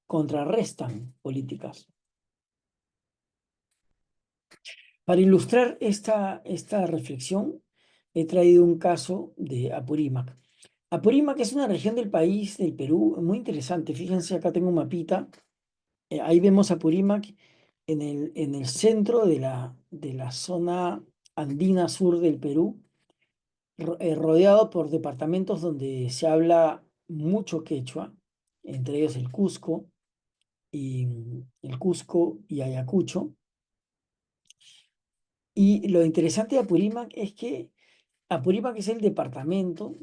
contrarrestan políticas. Para ilustrar esta reflexión, he traído un caso de Apurímac. Apurímac es una región del país, del Perú, muy interesante. Fíjense, acá tengo un mapita. Ahí vemos Apurímac en el centro de la zona andina sur del Perú, rodeado por departamentos donde se habla mucho quechua, entre ellos el Cusco y Ayacucho. Y lo interesante de Apurímac es que Apurímac es el departamento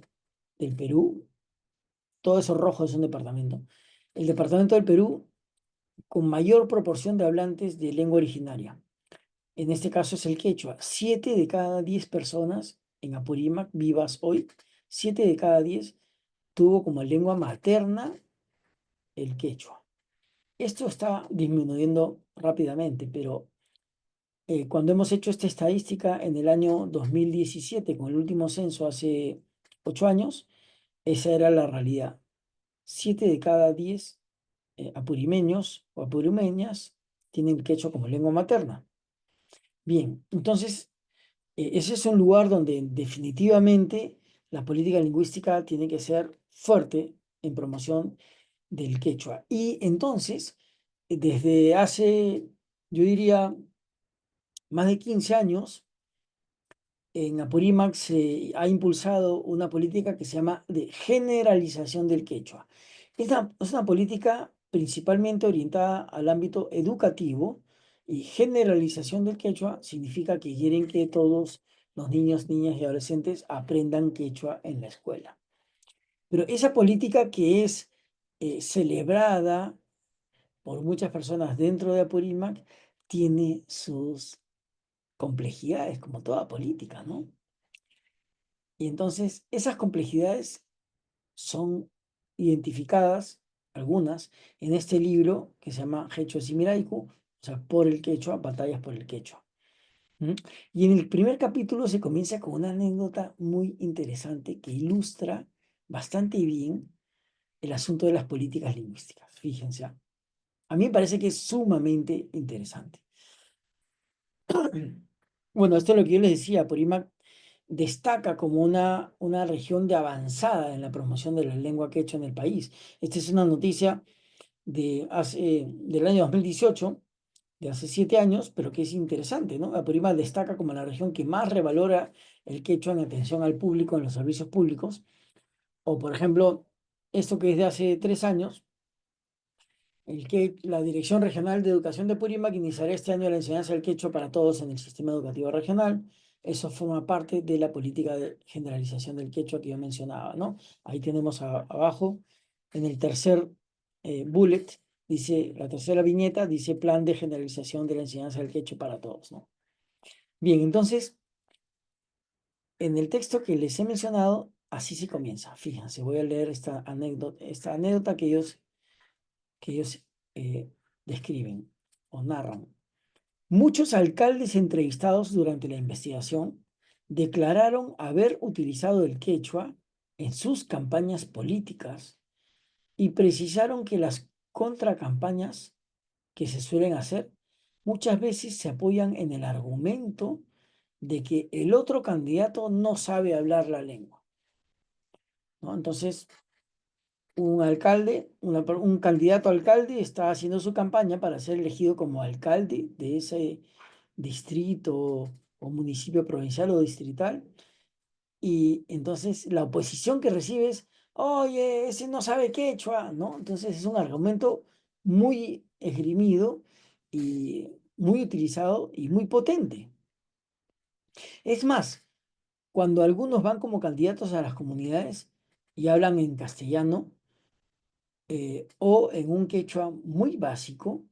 del Perú, todo eso rojo es un departamento, el departamento del Perú con mayor proporción de hablantes de lengua originaria. En este caso es el quechua. 7 de cada 10 personas en Apurímac vivas hoy, 7 de cada 10 tuvo como lengua materna el quechua. Esto está disminuyendo rápidamente, pero cuando hemos hecho esta estadística en el año 2017, con el último censo hace 8 años, esa era la realidad. 7 de cada 10 apurimeños o apurimeñas tienen quechua como lengua materna. Bien, entonces, ese es un lugar donde definitivamente la política lingüística tiene que ser fuerte en promoción del quechua. Y entonces, desde hace, yo diría, más de 15 años, en Apurímac se ha impulsado una política que se llama de generalización del quechua. Es una política principalmente orientada al ámbito educativo y generalización del quechua significa que quieren que todos los niños, niñas y adolescentes aprendan quechua en la escuela. Pero esa política que es celebrada por muchas personas dentro de Apurímac tiene sus complejidades, como toda política, ¿no? Y entonces esas complejidades son identificadas, algunas, en este libro que se llama Quechua Simiraicu, o sea, por el quechua, batallas por el quechua. ¿Mm? Y en el primer capítulo se comienza con una anécdota muy interesante que ilustra bastante bien el asunto de las políticas lingüísticas. Fíjense, a mí me parece que es sumamente interesante. Bueno, esto es lo que yo les decía, Apurímac destaca como una región de avanzada en la promoción de la lengua quechua en el país. Esta es una noticia del año 2018, de hace 7 años, pero que es interesante, ¿no? Apurímac destaca como la región que más revalora el quechua en atención al público en los servicios públicos. O, por ejemplo, esto que es de hace 3 años, la Dirección Regional de Educación de Apurímac iniciará este año la enseñanza del quechua para todos en el sistema educativo regional. Eso forma parte de la política de generalización del quechua que yo mencionaba, ¿no? Ahí tenemos abajo, en el tercer bullet, dice, la tercera viñeta, dice plan de generalización de la enseñanza del quechua para todos, ¿no? Bien, entonces, en el texto que les he mencionado, así se comienza. Fíjense, voy a leer esta anécdota que ellos describen o narran. Muchos alcaldes entrevistados durante la investigación declararon haber utilizado el quechua en sus campañas políticas y precisaron que las contracampañas que se suelen hacer muchas veces se apoyan en el argumento de que el otro candidato no sabe hablar la lengua, ¿no? Entonces, un alcalde, un candidato a alcalde está haciendo su campaña para ser elegido como alcalde de ese distrito o municipio provincial o distrital. Y entonces la oposición que recibe es, oye, ese no sabe quechua, ¿no? Entonces es un argumento muy esgrimido y muy utilizado y muy potente. Es más, cuando algunos van como candidatos a las comunidades y hablan en castellano o en un quechua muy básico,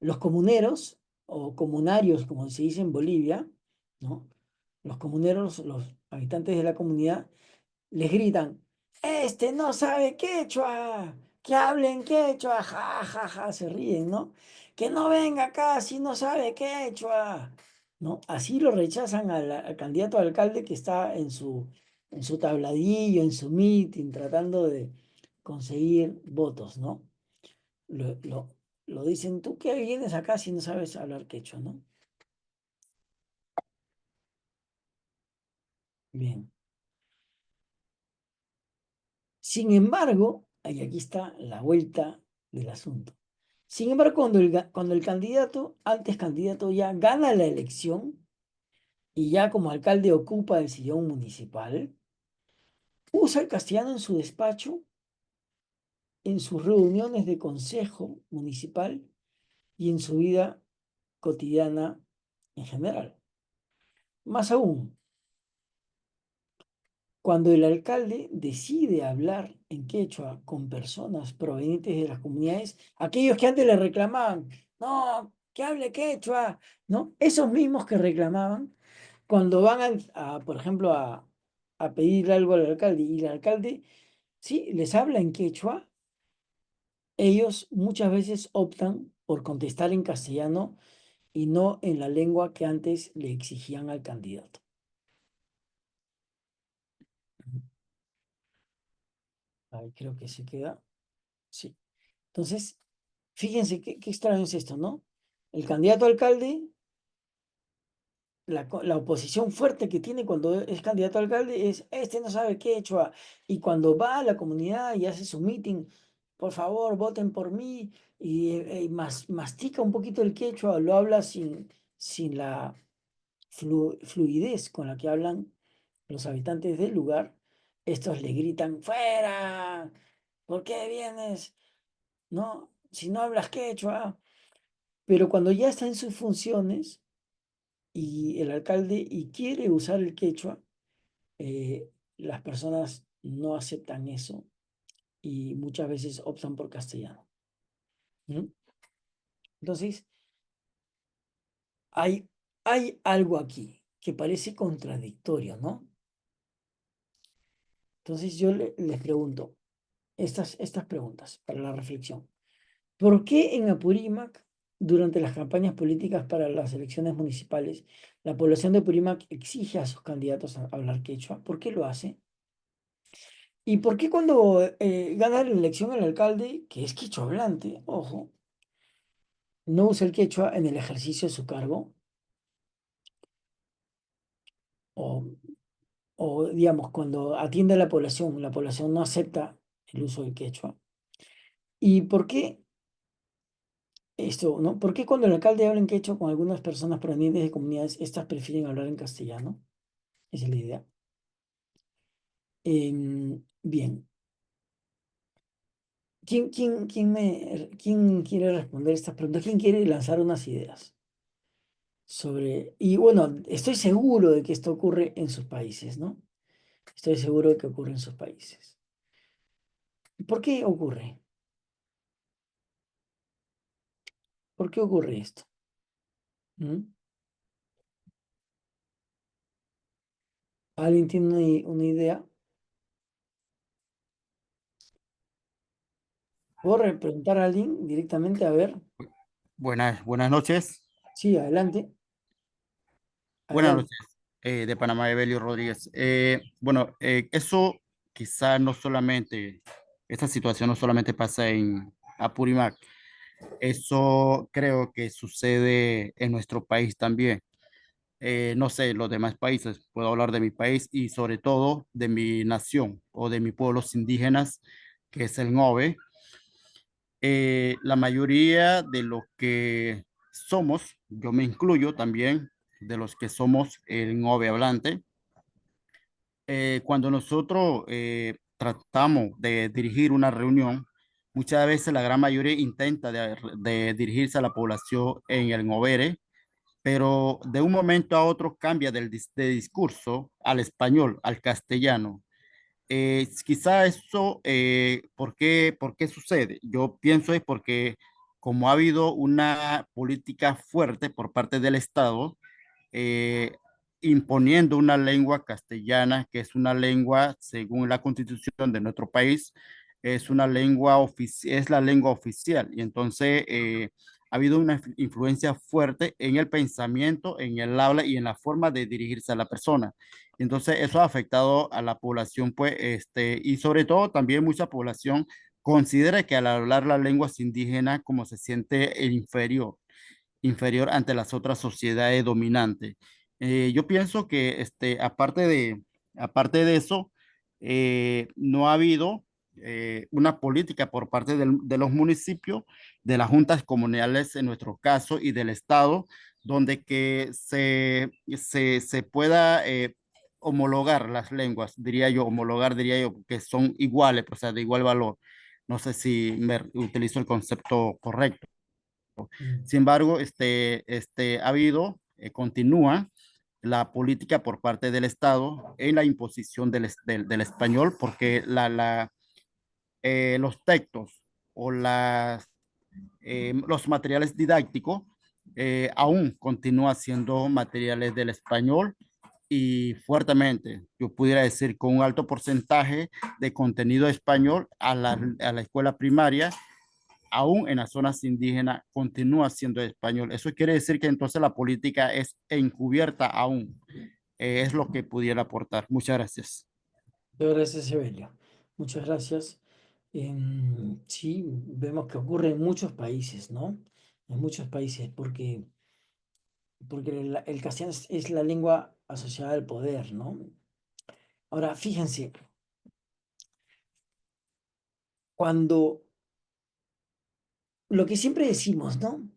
los comuneros o comunarios, como se dice en Bolivia, ¿no? Los comuneros, los habitantes de la comunidad, les gritan, este no sabe quechua, que hablen quechua, ja, ja, ja, se ríen, ¿no? Que no venga acá si no sabe quechua, ¿no? Así lo rechazan al candidato a alcalde que está en su tabladillo, en su meeting, tratando de conseguir votos, ¿no? Lo, lo, lo dicen, ¿tú qué vienes acá si no sabes hablar quechua, ¿no? Bien. Sin embargo, y aquí está la vuelta del asunto. Sin embargo, cuando el candidato, antes candidato, ya gana la elección y ya como alcalde ocupa el sillón municipal, usa el castellano en su despacho, en sus reuniones de consejo municipal y en su vida cotidiana en general. Más aún, cuando el alcalde decide hablar en quechua con personas provenientes de las comunidades, aquellos que antes le reclamaban, no, que hable quechua, ¿no? Esos mismos que reclamaban, cuando van por ejemplo, a pedir algo al alcalde y el alcalde, sí, les habla en quechua, ellos muchas veces optan por contestar en castellano y no en la lengua que antes le exigían al candidato. Ahí creo que se queda. Sí. Entonces, fíjense qué extraño es esto, ¿no? El candidato a alcalde, la oposición fuerte que tiene cuando es candidato a alcalde es, este no sabe quechua. Y cuando va a la comunidad y hace su meeting, por favor, voten por mí, y mastica un poquito el quechua, lo habla sin la fluidez con la que hablan los habitantes del lugar, estos le gritan, ¡fuera! ¿Por qué vienes? ¿No? Si no hablas quechua. Pero cuando ya está en sus funciones y el alcalde y quiere usar el quechua, las personas no aceptan eso y muchas veces optan por castellano. ¿Mm? Entonces, hay, hay algo aquí que parece contradictorio, ¿no? Entonces yo les pregunto estas preguntas para la reflexión. ¿Por qué en Apurímac, durante las campañas políticas para las elecciones municipales, la población de Apurímac exige a sus candidatos a hablar quechua? ¿Por qué lo hace? ¿Y por qué cuando gana la elección el alcalde, que es quechua hablante, ojo, no usa el quechua en el ejercicio de su cargo? O, digamos, cuando atiende a la población no acepta el uso del quechua. ¿Y por qué esto, no? ¿Por qué cuando el alcalde habla en quechua con algunas personas provenientes de comunidades, estas prefieren hablar en castellano? Esa es la idea. Bien. ¿Quién quiere responder estas preguntas? ¿Quién quiere lanzar unas ideas sobre... Y bueno, estoy seguro de que esto ocurre en sus países, ¿no? Estoy seguro de que ocurre en sus países. ¿Por qué ocurre? ¿Por qué ocurre esto? ¿Mm? ¿Alguien tiene una idea? ¿Puedo preguntar a alguien directamente? A ver. Buenas noches. Sí, adelante. Buenas Adelante. noches. De Panamá, Evelio Rodríguez. Bueno, eso quizá no solamente, esta situación no solamente pasa en Apurímac, eso creo que sucede en nuestro país también. no sé, los demás países, puedo hablar de mi país y sobre todo de mi nación o de mis pueblos indígenas, que es el Ngove. La mayoría de los que somos, yo me incluyo también, de los que somos el Ngove hablante, cuando nosotros tratamos de dirigir una reunión, muchas veces la gran mayoría intenta de dirigirse a la población en el Ngovere, pero de un momento a otro cambia de discurso al español, al castellano. Quizá eso, por qué sucede? Yo pienso es porque como ha habido una política fuerte por parte del Estado, eh, imponiendo una lengua castellana, que es una lengua, según la constitución de nuestro país, es una lengua es la lengua oficial. Y entonces ha habido una influencia fuerte en el pensamiento, en el habla y en la forma de dirigirse a la persona. Entonces eso ha afectado a la población, pues, y sobre todo también mucha población considera que al hablar las lenguas indígenas como se siente el inferior ante las otras sociedades dominantes. Yo pienso que aparte de eso, no ha habido una política por parte de los municipios, de las juntas comunales en nuestro caso y del Estado, donde que se pueda homologar las lenguas, diría yo, que son iguales, o sea, de igual valor. No sé si me utilizo el concepto correcto. Mm. Sin embargo, ha habido, continúa la política por parte del Estado en la imposición del español, porque los textos o los materiales didácticos aún continúan siendo materiales del español y fuertemente, yo pudiera decir, con un alto porcentaje de contenido español a la escuela primaria aún en las zonas indígenas, continúa siendo español. Eso quiere decir que entonces la política es encubierta aún. Es lo que pudiera aportar. Muchas gracias. Muchas gracias, Evelio. Muchas gracias. Sí, vemos que ocurre en muchos países, ¿no? En muchos países, porque el castellano es la lengua asociada al poder, ¿no? Ahora, fíjense, cuando lo que siempre decimos, ¿no?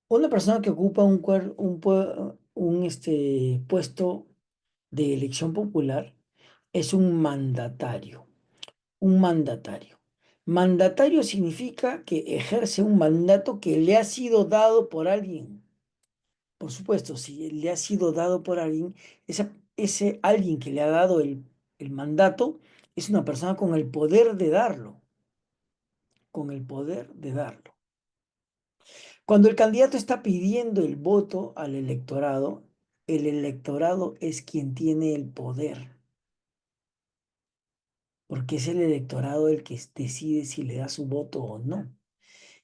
Una persona que ocupa un puesto de elección popular es un mandatario. Un mandatario. Mandatario significa que ejerce un mandato que le ha sido dado por alguien. Por supuesto, si le ha sido dado por alguien, ese alguien que le ha dado el mandato es una persona con el poder de darlo, con el poder de darlo. Cuando el candidato está pidiendo el voto al electorado, el electorado es quien tiene el poder, porque es el electorado el que decide si le da su voto o no.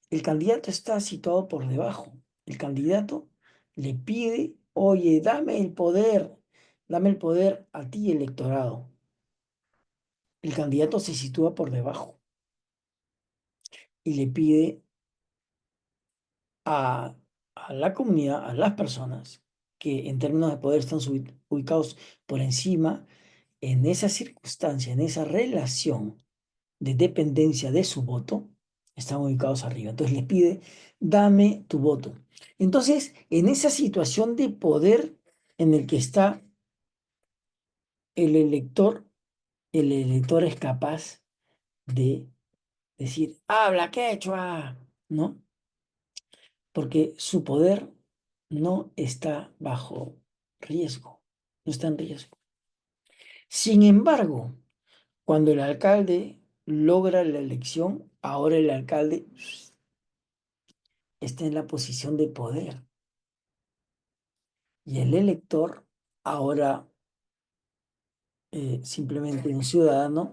El candidato está situado por debajo. El candidato le pide, oye, dame el poder a ti, electorado. El candidato se sitúa por debajo y le pide a, a la comunidad, a las personas que en términos de poder están ubicados por encima, en esa circunstancia, en esa relación de dependencia de su voto, están ubicados arriba. Entonces les pide, dame tu voto. Entonces, en esa situación de poder en el que está el elector, el elector es capaz de decir, habla quechua, ¿no? Porque su poder no está bajo riesgo, no está en riesgo. Sin embargo, cuando el alcalde logra la elección, ahora el alcalde está en la posición de poder y el elector, ahora simplemente un ciudadano,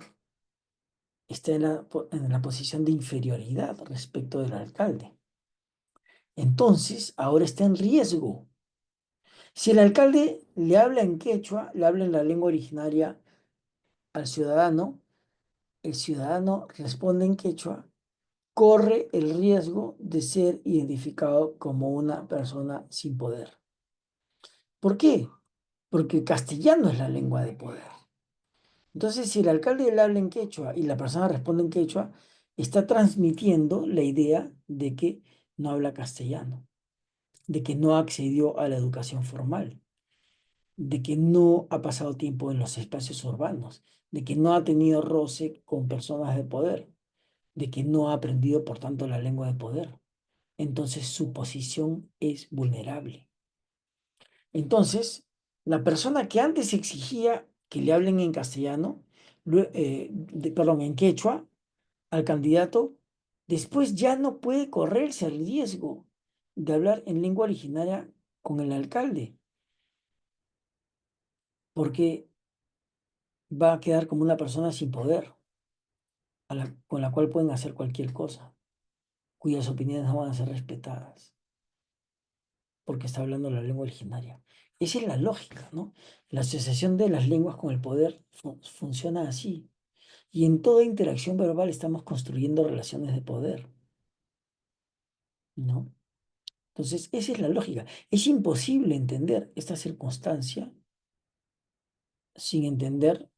está en la posición de inferioridad respecto del alcalde. Entonces, ahora está en riesgo. Si el alcalde le habla en quechua, le habla en la lengua originaria al ciudadano, el ciudadano responde en quechua, corre el riesgo de ser identificado como una persona sin poder. ¿Por qué? Porque el castellano es la lengua de poder. Entonces, si el alcalde le habla en quechua y la persona responde en quechua, está transmitiendo la idea de que no habla castellano, de que no accedió a la educación formal, de que no ha pasado tiempo en los espacios urbanos, de que no ha tenido roce con personas de poder, de que no ha aprendido, por tanto, la lengua de poder. Entonces, su posición es vulnerable. Entonces, la persona que antes exigía que le hablen en castellano, perdón, en quechua, al candidato, después ya no puede correrse el riesgo de hablar en lengua originaria con el alcalde, porque va a quedar como una persona sin poder, con la cual pueden hacer cualquier cosa, cuyas opiniones no van a ser respetadas, porque está hablando la lengua originaria. Esa es la lógica, ¿no? La asociación de las lenguas con el poder funciona así. Y en toda interacción verbal estamos construyendo relaciones de poder, ¿no? Entonces, esa es la lógica. Es imposible entender esta circunstancia sin entender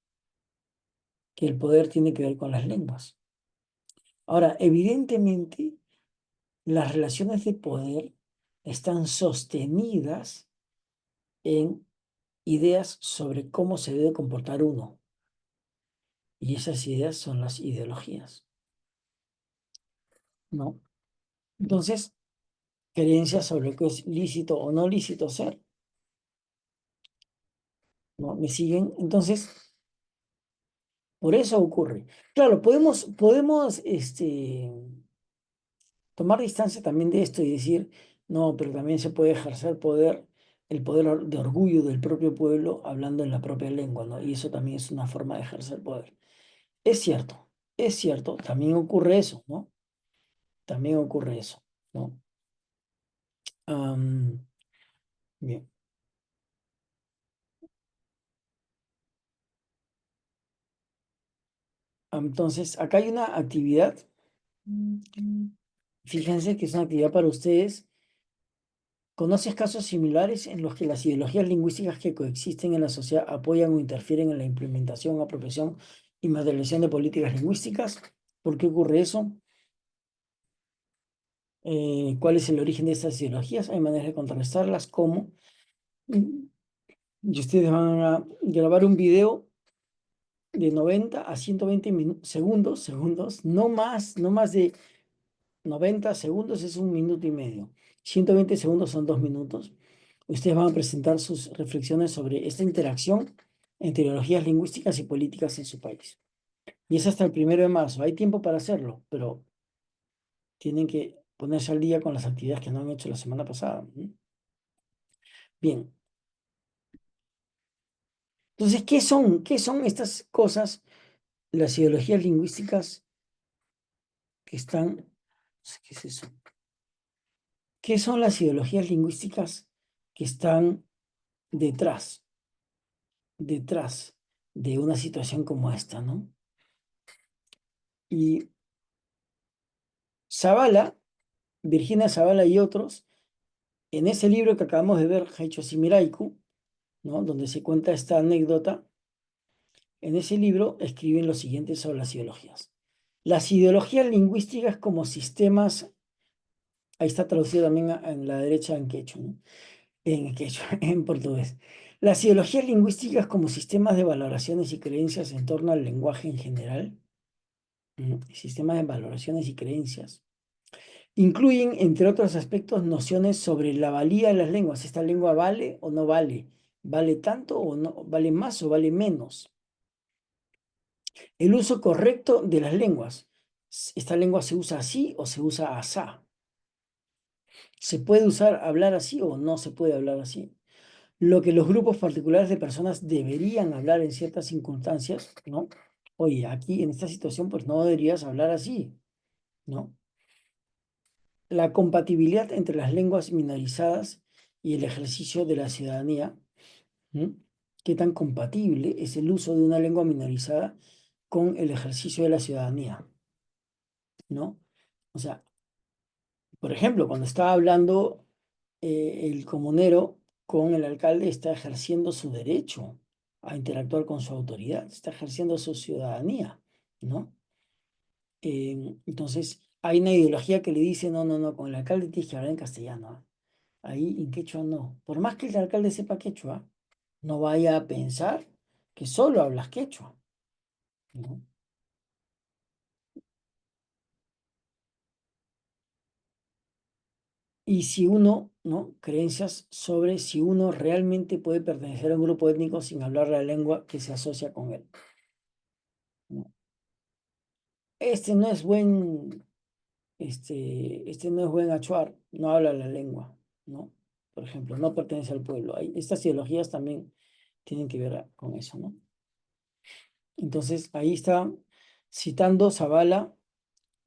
que el poder tiene que ver con las lenguas. Ahora, evidentemente, las relaciones de poder están sostenidas en ideas sobre cómo se debe comportar uno. Y esas ideas son las ideologías, ¿no? Entonces, creencias sobre qué es lícito o no lícito ser, ¿no? ¿Me siguen? Entonces, por eso ocurre. Claro, podemos tomar distancia también de esto y decir, no, pero también se puede ejercer poder, el poder de orgullo del propio pueblo hablando en la propia lengua, ¿no? Y eso también es una forma de ejercer poder. Es cierto, también ocurre eso, ¿no? También ocurre eso, ¿no? Bien. Entonces, acá hay una actividad, fíjense que es una actividad para ustedes. ¿Conoces casos similares en los que las ideologías lingüísticas que coexisten en la sociedad apoyan o interfieren en la implementación, apropiación y materialización de políticas lingüísticas? ¿Por qué ocurre eso? ¿Cuál es el origen de estas ideologías? ¿Hay maneras de contrarrestarlas? ¿Cómo? Y ustedes van a grabar un video de 90 a 120 segundos, no más de 90 segundos es 1 minuto y medio. 120 segundos son 2 minutos. Ustedes van a presentar sus reflexiones sobre esta interacción entre ideologías lingüísticas y políticas en su país. Y es hasta el 1 de marzo. Hay tiempo para hacerlo, pero tienen que ponerse al día con las actividades que no han hecho la semana pasada. Bien. Entonces, qué son estas cosas, las ideologías lingüísticas que están... no sé ¿Qué es eso? ¿Qué son las ideologías lingüísticas que están detrás de una situación como esta, ¿no? Y Virginia Zavala y otros, en ese libro que acabamos de ver, Heicho Simiraiku, ¿no? Donde se cuenta esta anécdota, en ese libro escriben lo siguiente sobre las ideologías. Las ideologías lingüísticas como sistemas, ahí está traducido también en la derecha en quechua, ¿no? En quechua, en portugués. Las ideologías lingüísticas como sistemas de valoraciones y creencias en torno al lenguaje en general, sistemas de valoraciones y creencias, incluyen, entre otros aspectos, nociones sobre la valía de las lenguas. ¿Esta lengua vale o no vale? ¿Vale tanto o no? ¿Vale más o vale menos? El uso correcto de las lenguas. ¿Esta lengua se usa así o se usa asá? ¿Se puede hablar así o no se puede hablar así? Lo que los grupos particulares de personas deberían hablar en ciertas circunstancias, ¿no? Oye, aquí en esta situación, pues no deberías hablar así, ¿no? La compatibilidad entre las lenguas minorizadas y el ejercicio de la ciudadanía. ¿Qué tan compatible es el uso de una lengua minorizada con el ejercicio de la ciudadanía? ¿No? O sea, por ejemplo, cuando estaba hablando el comunero con el alcalde está ejerciendo su derecho a interactuar con su autoridad, está ejerciendo su ciudadanía, ¿no? Entonces, hay una ideología que le dice, no, no, no, con el alcalde tienes que hablar en castellano, ¿ah? Ahí en quechua no. Por más que el alcalde sepa quechua, no vaya a pensar que solo hablas quechua, ¿no? Y si uno, ¿no? Creencias sobre si uno realmente puede pertenecer a un grupo étnico sin hablar la lengua que se asocia con él, ¿no? Este no es buen, este no es buen achuar, no habla la lengua, ¿no? Por ejemplo, no pertenece al pueblo. Estas ideologías también tienen que ver con eso, ¿no? Entonces, ahí está citando Zavala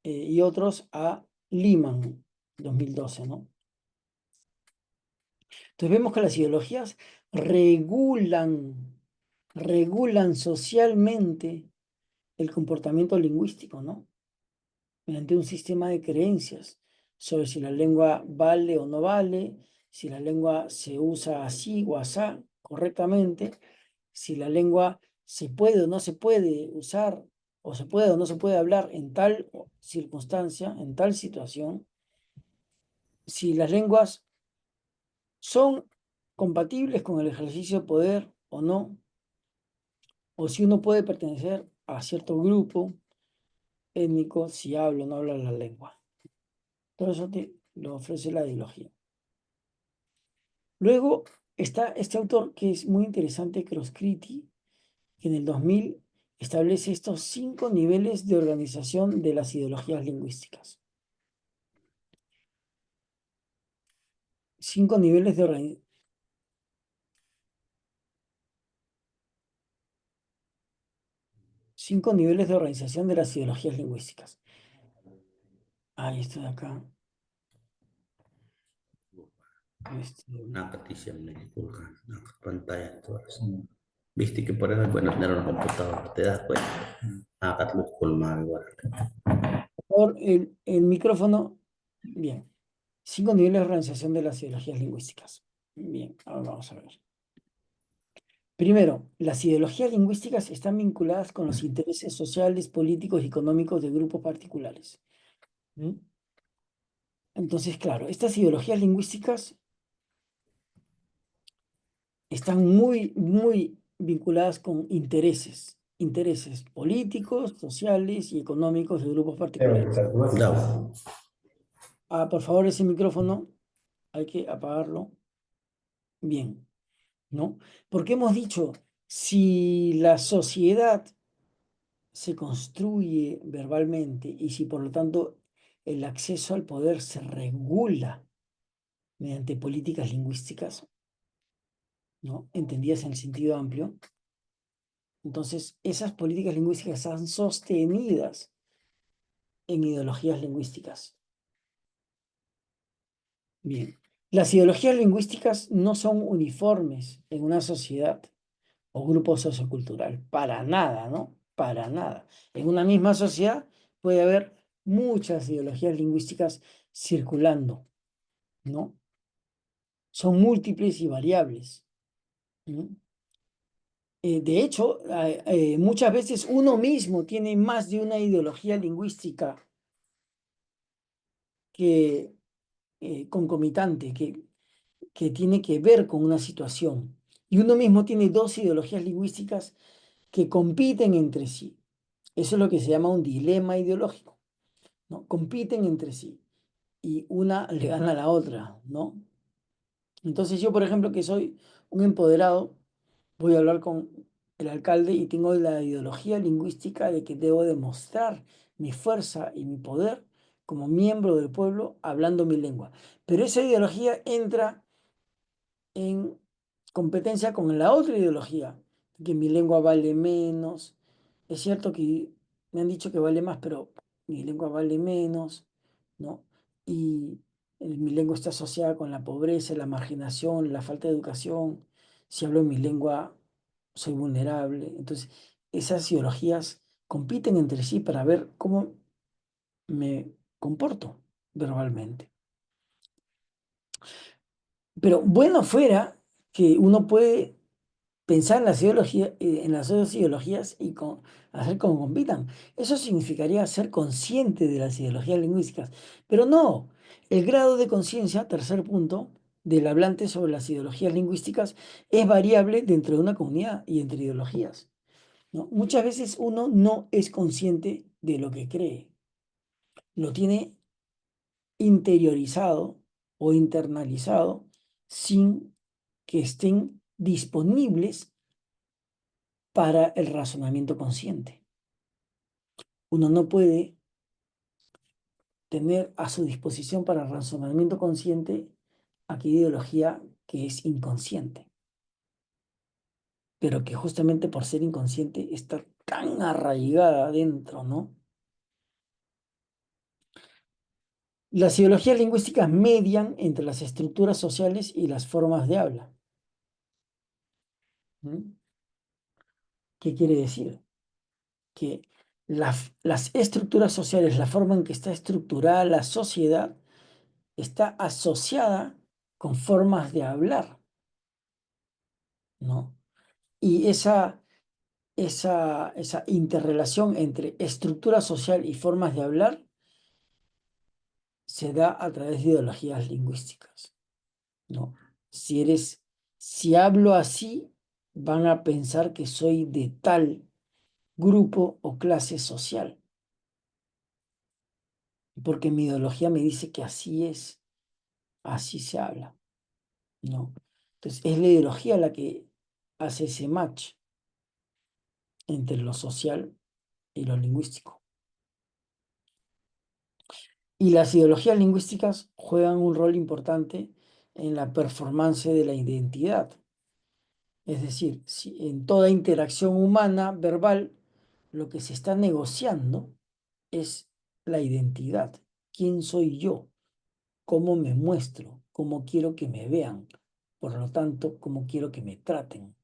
y otros a Liman, 2012, ¿no? Entonces vemos que las ideologías regulan socialmente el comportamiento lingüístico, ¿no? Mediante un sistema de creencias sobre si la lengua vale o no vale, si la lengua se usa así o asá correctamente, si la lengua se puede o no se puede usar, o se puede o no se puede hablar en tal circunstancia, en tal situación, si las lenguas son compatibles con el ejercicio de poder o no, o si uno puede pertenecer a cierto grupo étnico si habla o no habla la lengua. Todo eso te lo ofrece la ideología. Luego está este autor que es muy interesante, Kroskriti, que en el 2000 establece estos 5 niveles de organización de las ideologías lingüísticas. 5 niveles de organización. 5 niveles de organización de las ideologías lingüísticas. Ahí esto de acá. Angkat isi yang menyimpulkan, angkat pantalla itu harus. Viste que por eso es bueno tener un computador, te das cuenta. Angkat lu kulma igual. Por el micrófono. Bien. 5 niveles de organización de las ideologías lingüísticas. Bien, ahora vamos a ver. Primero, las ideologías lingüísticas están vinculadas con los intereses sociales, políticos y económicos de grupos particulares. ¿Mm? Entonces, claro, estas ideologías lingüísticas están muy vinculadas con intereses políticos, sociales y económicos de grupos particulares. No. Ah, por favor, ese micrófono hay que apagarlo. Bien, ¿no? Porque hemos dicho, si la sociedad se construye verbalmente y si por lo tanto el acceso al poder se regula mediante políticas lingüísticas, ¿no? Entendidas en el sentido amplio, entonces esas políticas lingüísticas están sostenidas en ideologías lingüísticas. Bien, las ideologías lingüísticas no son uniformes en una sociedad o grupo sociocultural, para nada, ¿no? Para nada. En una misma sociedad puede haber muchas ideologías lingüísticas circulando, ¿no? Son múltiples y variables, ¿no? De hecho, muchas veces uno mismo tiene más de una ideología lingüística que concomitante, que tiene que ver con una situación. Y uno mismo tiene dos ideologías lingüísticas que compiten entre sí. Eso es lo que se llama un dilema ideológico, ¿no? Compiten entre sí y una le gana a la otra, ¿no? Entonces yo, por ejemplo, que soy un empoderado, voy a hablar con el alcalde y tengo la ideología lingüística de que debo demostrar mi fuerza y mi poder como miembro del pueblo hablando mi lengua. Pero esa ideología entra en competencia con la otra ideología, que mi lengua vale menos. Es cierto que me han dicho que vale más, pero mi lengua vale menos, ¿no? Y mi lengua está asociada con la pobreza, la marginación, la falta de educación. Si hablo en mi lengua, soy vulnerable. Entonces, esas ideologías compiten entre sí para ver cómo me comporto verbalmente. Pero bueno fuera que uno puede pensar en las ideologías, en las otras ideologías y hacer como compitan. Eso significaría ser consciente de las ideologías lingüísticas. Pero no, el grado de conciencia, tercer punto, del hablante sobre las ideologías lingüísticas es variable dentro de una comunidad y entre ideologías, ¿no? Muchas veces uno no es consciente de lo que cree, lo tiene interiorizado o internalizado sin que estén disponibles para el razonamiento consciente. Uno no puede tener a su disposición para el razonamiento consciente aquella ideología que es inconsciente, pero que justamente por ser inconsciente está tan arraigada adentro, ¿no? Las ideologías lingüísticas median entre las estructuras sociales y las formas de habla. ¿Mm? ¿Qué quiere decir? Que las estructuras sociales, la forma en que está estructurada la sociedad, está asociada con formas de hablar, ¿no? Y esa interrelación entre estructura social y formas de hablar se da a través de ideologías lingüísticas, ¿no? Si hablo así, van a pensar que soy de tal grupo o clase social, porque mi ideología me dice que así es, así se habla, ¿no? Entonces, es la ideología la que hace ese match entre lo social y lo lingüístico. Y las ideologías lingüísticas juegan un rol importante en la performance de la identidad. Es decir, si en toda interacción humana verbal lo que se está negociando es la identidad. ¿Quién soy yo? ¿Cómo me muestro? ¿Cómo quiero que me vean? Por lo tanto, ¿cómo quiero que me traten?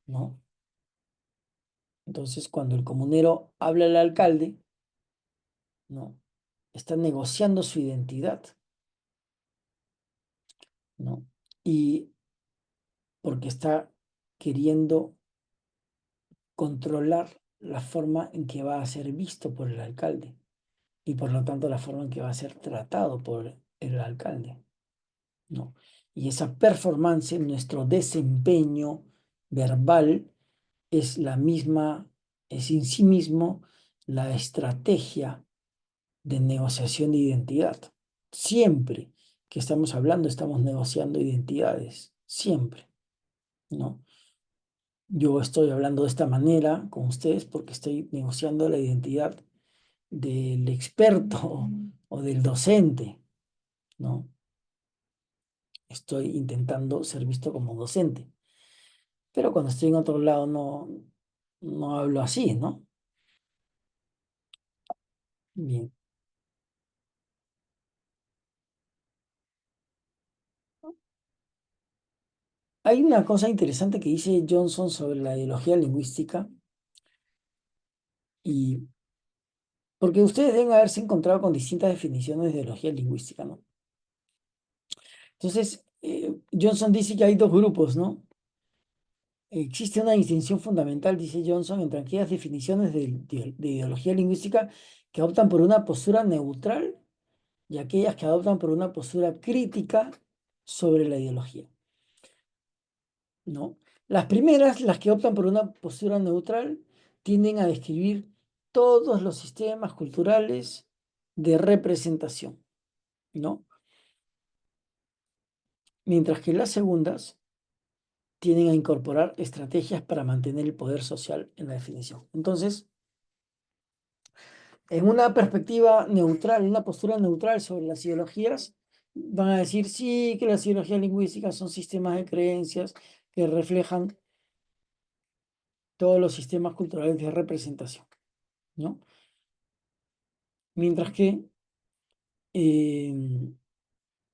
¿No? Entonces, cuando el comunero habla al alcalde, ¿no? Está negociando su identidad, ¿no? Y porque está queriendo controlar la forma en que va a ser visto por el alcalde y por lo tanto la forma en que va a ser tratado por el alcalde, ¿no? Y esa performance, nuestro desempeño verbal, es la misma, es en sí mismo la estrategia de negociación de identidad. Siempre que estamos hablando, estamos negociando identidades, siempre, ¿no? Yo estoy hablando de esta manera con ustedes porque estoy negociando la identidad del experto o del docente, ¿no? Estoy intentando ser visto como docente. Pero cuando estoy en otro lado no hablo así, ¿no? Bien. Hay una cosa interesante que dice Johnson sobre la ideología lingüística y porque ustedes deben haberse encontrado con distintas definiciones de ideología lingüística, ¿no? Entonces, Johnson dice que hay dos grupos, ¿no? Existe una distinción fundamental, dice Johnson, entre aquellas definiciones de ideología lingüística que optan por una postura neutral y aquellas que adoptan por una postura crítica sobre la ideología, ¿no? Las primeras, las que optan por una postura neutral, tienden a describir todos los sistemas culturales de representación, ¿no? Mientras que las segundas tienden a incorporar estrategias para mantener el poder social en la definición. Entonces, en una perspectiva neutral, una postura neutral sobre las ideologías, van a decir sí, que las ideologías lingüísticas son sistemas de creencias que reflejan todos los sistemas culturales de representación, ¿no? Mientras que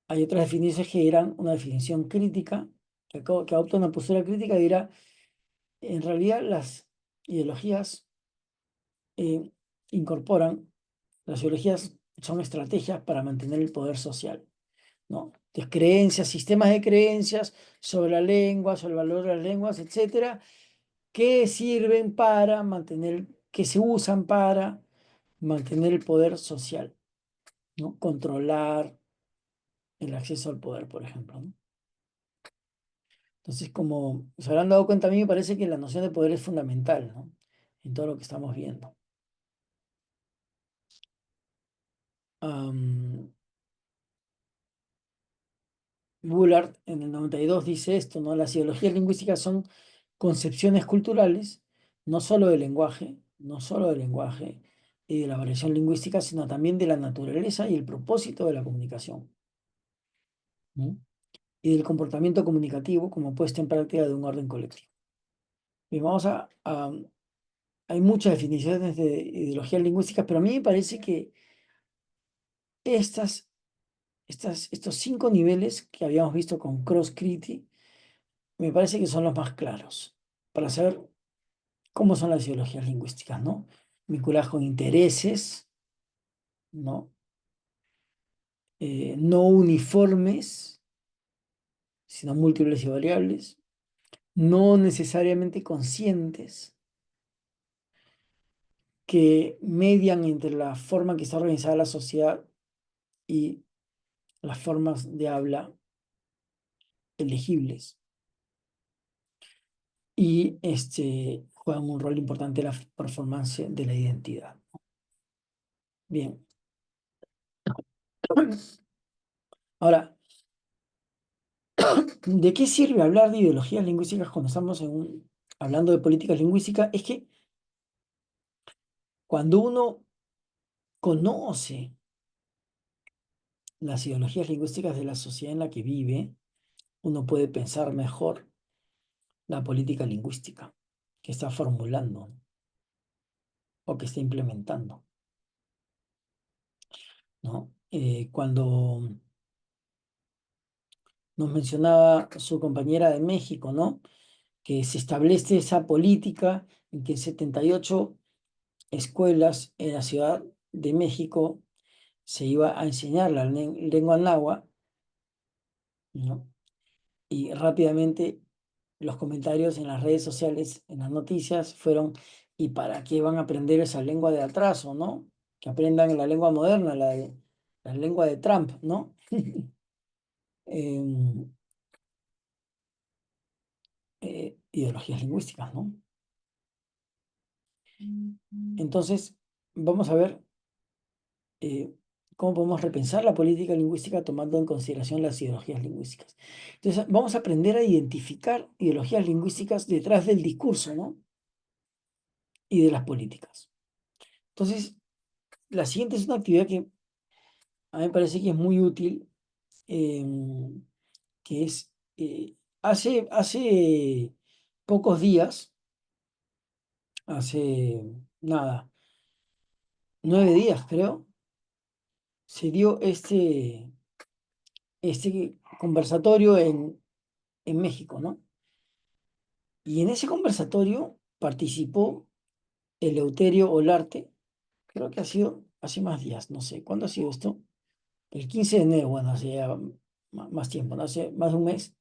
hay otras definiciones que dirán una definición crítica, que adopta una postura crítica y dirá, en realidad las ideologías eh, incorporan, las ideologías son estrategias para mantener el poder social, ¿no? Entonces, creencias, sistemas de creencias sobre la lengua, sobre el valor de las lenguas, etcétera, que sirven para mantener, que se usan para mantener el poder social, ¿no? Controlar el acceso al poder, por ejemplo, ¿no? Entonces, como se habrán dado cuenta, a mí me parece que la noción de poder es fundamental, ¿no? En todo lo que estamos viendo. Bullard en el 92 dice esto, ¿no? Las ideologías lingüísticas son concepciones culturales, no solo del lenguaje, no solo del lenguaje y de la variación lingüística, sino también de la naturaleza y el propósito de la comunicación, ¿no? Y del comportamiento comunicativo como puesta en práctica de un orden colectivo. Bien, hay muchas definiciones de ideologías lingüísticas, pero a mí me parece que estos 5 niveles que habíamos visto con Cross-Criti, me parece que son los más claros para saber cómo son las ideologías lingüísticas, ¿no? Vinculadas con intereses, ¿no? No uniformes, sino múltiples y variables, no necesariamente conscientes, que median entre la forma en que está organizada la sociedad y las formas de habla elegibles. Y juegan un rol importante en la performance de la identidad. Bien. Ahora, ¿de qué sirve hablar de ideologías lingüísticas cuando estamos hablando de políticas lingüísticas? Es que cuando uno conoce las ideologías lingüísticas de la sociedad en la que vive, uno puede pensar mejor la política lingüística que está formulando o que está implementando, ¿no? Cuando nos mencionaba su compañera de México, ¿no? Que se establece esa política en que 78 escuelas en la Ciudad de México se iba a enseñar la lengua náhuatl, ¿no? Y rápidamente los comentarios en las redes sociales, en las noticias, fueron: ¿y para qué van a aprender esa lengua de atraso, no? Que aprendan la lengua moderna, la lengua de Trump, ¿no? Em, Ideologías lingüísticas, ¿no? Entonces, vamos a ver cómo podemos repensar la política lingüística tomando en consideración las ideologías lingüísticas. Entonces, vamos a aprender a identificar ideologías lingüísticas detrás del discurso, ¿no? Y de las políticas. Entonces, la siguiente es una actividad que a mí me parece que es muy útil, que es, hace pocos días, hace nada, 9 días creo, se dio este conversatorio en México, ¿no? Y en ese conversatorio participó Eleuterio Olarte, creo que ha sido hace más días, no sé, ¿cuándo ha sido esto? El 15 de enero, bueno, hace ya más tiempo, ¿no? Hace más de un mes.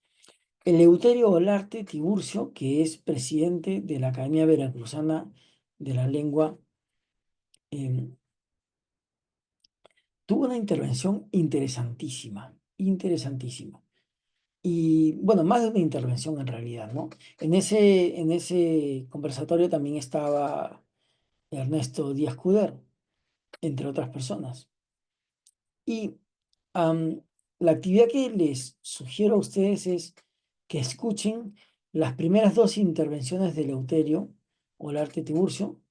Eleuterio Olarte Tiburcio, que es presidente de la Academia Veracruzana de la Lengua, tuvo una intervención interesantísima, interesantísima. Y bueno, más de una intervención en realidad, ¿no? En ese conversatorio también estaba Ernesto Díaz Cuder, entre otras personas. Y la actividad que les sugiero a ustedes es que escuchen las primeras 2 intervenciones de Eleuterio Olarte Tiburcio,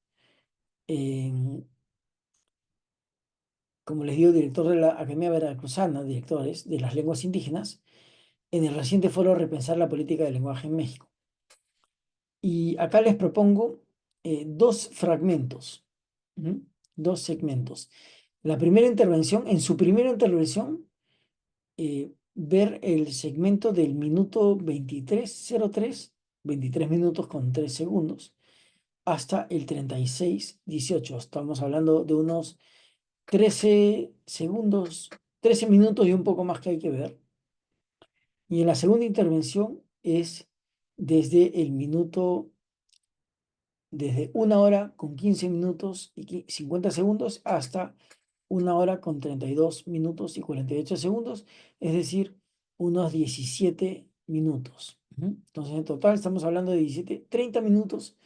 como les digo, director de la Academia Veracruzana, directores de las lenguas indígenas, en el reciente foro Repensar la política del lenguaje en México. Y acá les propongo 2 fragmentos, 2 segmentos. La primera intervención, en su primera intervención, ver el segmento del minuto 23:03, 23 minutos con 3 segundos, hasta el 36:18. Estamos hablando de unos 13 segundos, 13 minutos y un poco más que hay que ver, Y en la segunda intervención es desde el minuto, desde 1 hora con 15 minutos y 50 segundos hasta 1 hora con 32 minutos y 48 segundos, es decir, unos 17 minutos. Entonces, en total estamos hablando de 17, 30 minutos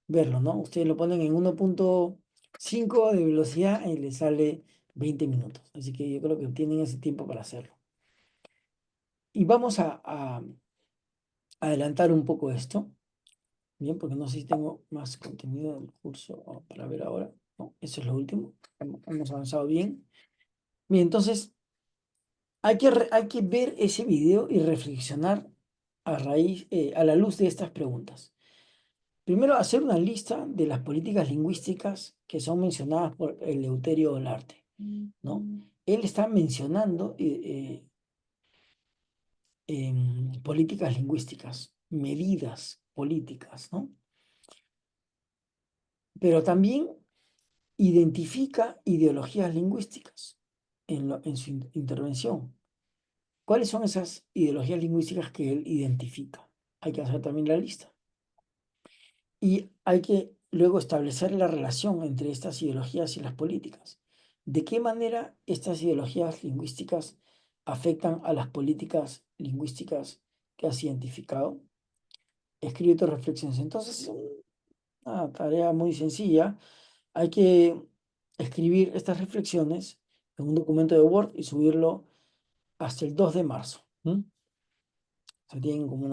verlo, ¿no? Ustedes lo ponen en 1.5 de velocidad y le sale 20 minutos. Así que yo creo que tienen ese tiempo para hacerlo. Y vamos a adelantar un poco esto. Bien, porque no sé si tengo más contenido del curso para ver ahora. No, eso es lo último. Hemos avanzado bien. Bien, entonces hay que ver ese video y reflexionar a la luz de estas preguntas. Primero, hacer una lista de las políticas lingüísticas que son mencionadas por Eleuterio Olarte, ¿no? Él está mencionando políticas lingüísticas, medidas políticas, ¿no? Pero también identifica ideologías lingüísticas en su intervención. ¿Cuáles son esas ideologías lingüísticas que él identifica? Hay que hacer también la lista. Y hay que luego establecer la relación entre estas ideologías y las políticas. ¿De qué manera estas ideologías lingüísticas afectan a las políticas lingüísticas que has identificado? Escribe tus reflexiones. Entonces, es una tarea muy sencilla. Hay que escribir estas reflexiones en un documento de Word y subirlo hasta el 2 de marzo. Se tienen como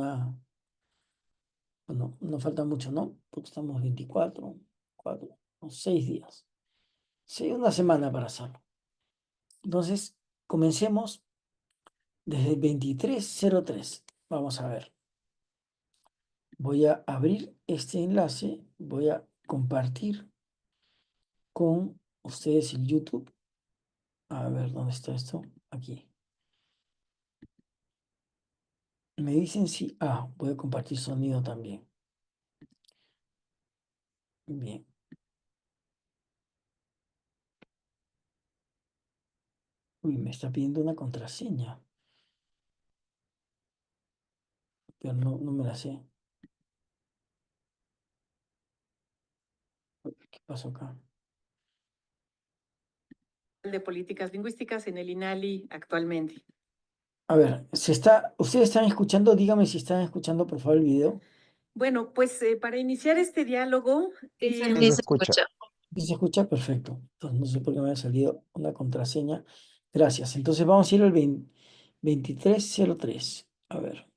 bueno, no falta mucho, ¿no? Porque estamos 24, 4, 6 días. Sí, una semana para hacerlo. Entonces, comencemos desde el 23:03. Vamos a ver. Voy a abrir este enlace. Voy a compartir con ustedes el YouTube. A ver, ¿dónde está esto? Aquí. Me dicen si... voy a compartir sonido también. Bien. Uy, me está pidiendo una contraseña. Pero no me la sé. ¿Qué pasó acá? De políticas lingüísticas en el INALI actualmente. A ver, ¿ustedes están escuchando? Dígame si están escuchando, por favor, el video. Bueno, pues para iniciar este diálogo... Sí, se escucha. ¿Sí se escucha? Perfecto. Entonces, no sé por qué me ha salido una contraseña. Gracias. Entonces, vamos a ir al 23:03. A ver.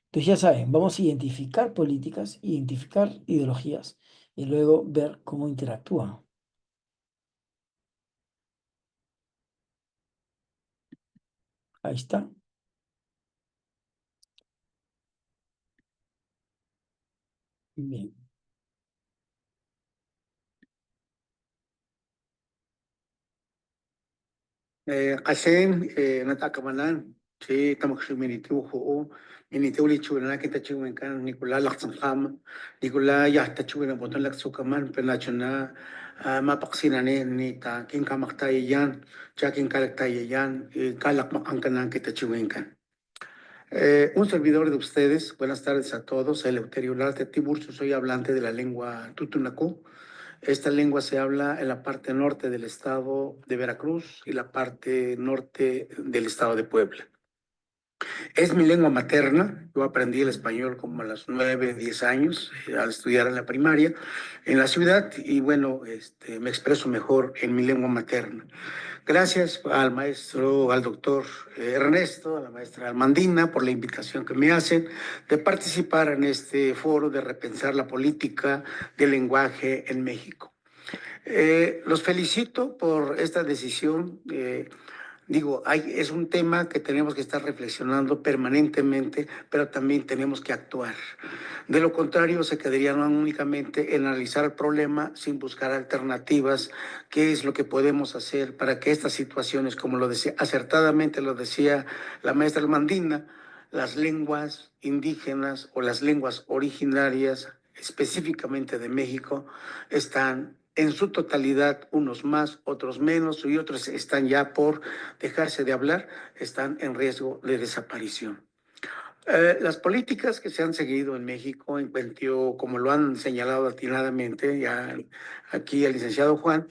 Entonces, ya saben, vamos a identificar políticas, identificar ideologías y luego ver cómo interactúan. Ahí está. Bien. Qasem nataqamanan chi tamakshi minitiw hu'u minitiw li chuwina kita chiwin kan Nicolás Laksanjama Nicolás yahta chiwina boton laksukaman penachuna mapaqsinani ni ta kin kamaktayayan cha kin kalaktayayan kalak makankanan kita chiwin kan. Un servidor de ustedes, buenas tardes a todos, Eleuterio Olarte Tiburcio, soy hablante de la lengua Tutunacú. Esta lengua se habla en la parte norte del estado de Veracruz y la parte norte del estado de Puebla. Es mi lengua materna. Yo aprendí el español como a los 9, 10 años al estudiar en la primaria en la ciudad y bueno, me expreso mejor en mi lengua materna. Gracias al maestro, al doctor Ernesto, a la maestra Armandina por la invitación que me hacen de participar en este foro de repensar la política del lenguaje en México. Los felicito por esta decisión. Es un tema que tenemos que estar reflexionando permanentemente, pero también tenemos que actuar. De lo contrario, se quedaría no únicamente en analizar el problema sin buscar alternativas, qué es lo que podemos hacer para que estas situaciones, como lo decía, acertadamente lo decía la maestra Almandina, las lenguas indígenas o las lenguas originarias, específicamente de México, están en su totalidad, unos más, otros menos, y otros están ya por dejarse de hablar, están en riesgo de desaparición. Las políticas que se han seguido en México, en cuanto, como lo han señalado atinadamente ya aquí el licenciado Juan,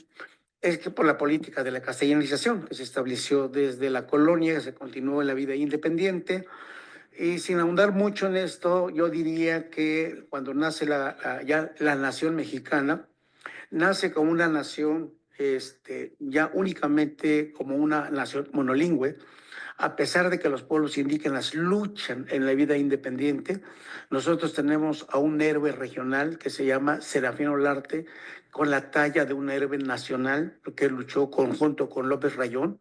es que por la política de la castellanización que se estableció desde la colonia, que se continuó en la vida independiente, y sin ahondar mucho en esto, yo diría que cuando nace ya la nación mexicana, nace como una nación ya únicamente como una nación monolingüe, a pesar de que los pueblos indígenas luchan en la vida independiente. Nosotros tenemos a un héroe regional que se llama Serafín Olarte, con la talla de un héroe nacional que luchó junto con López Rayón.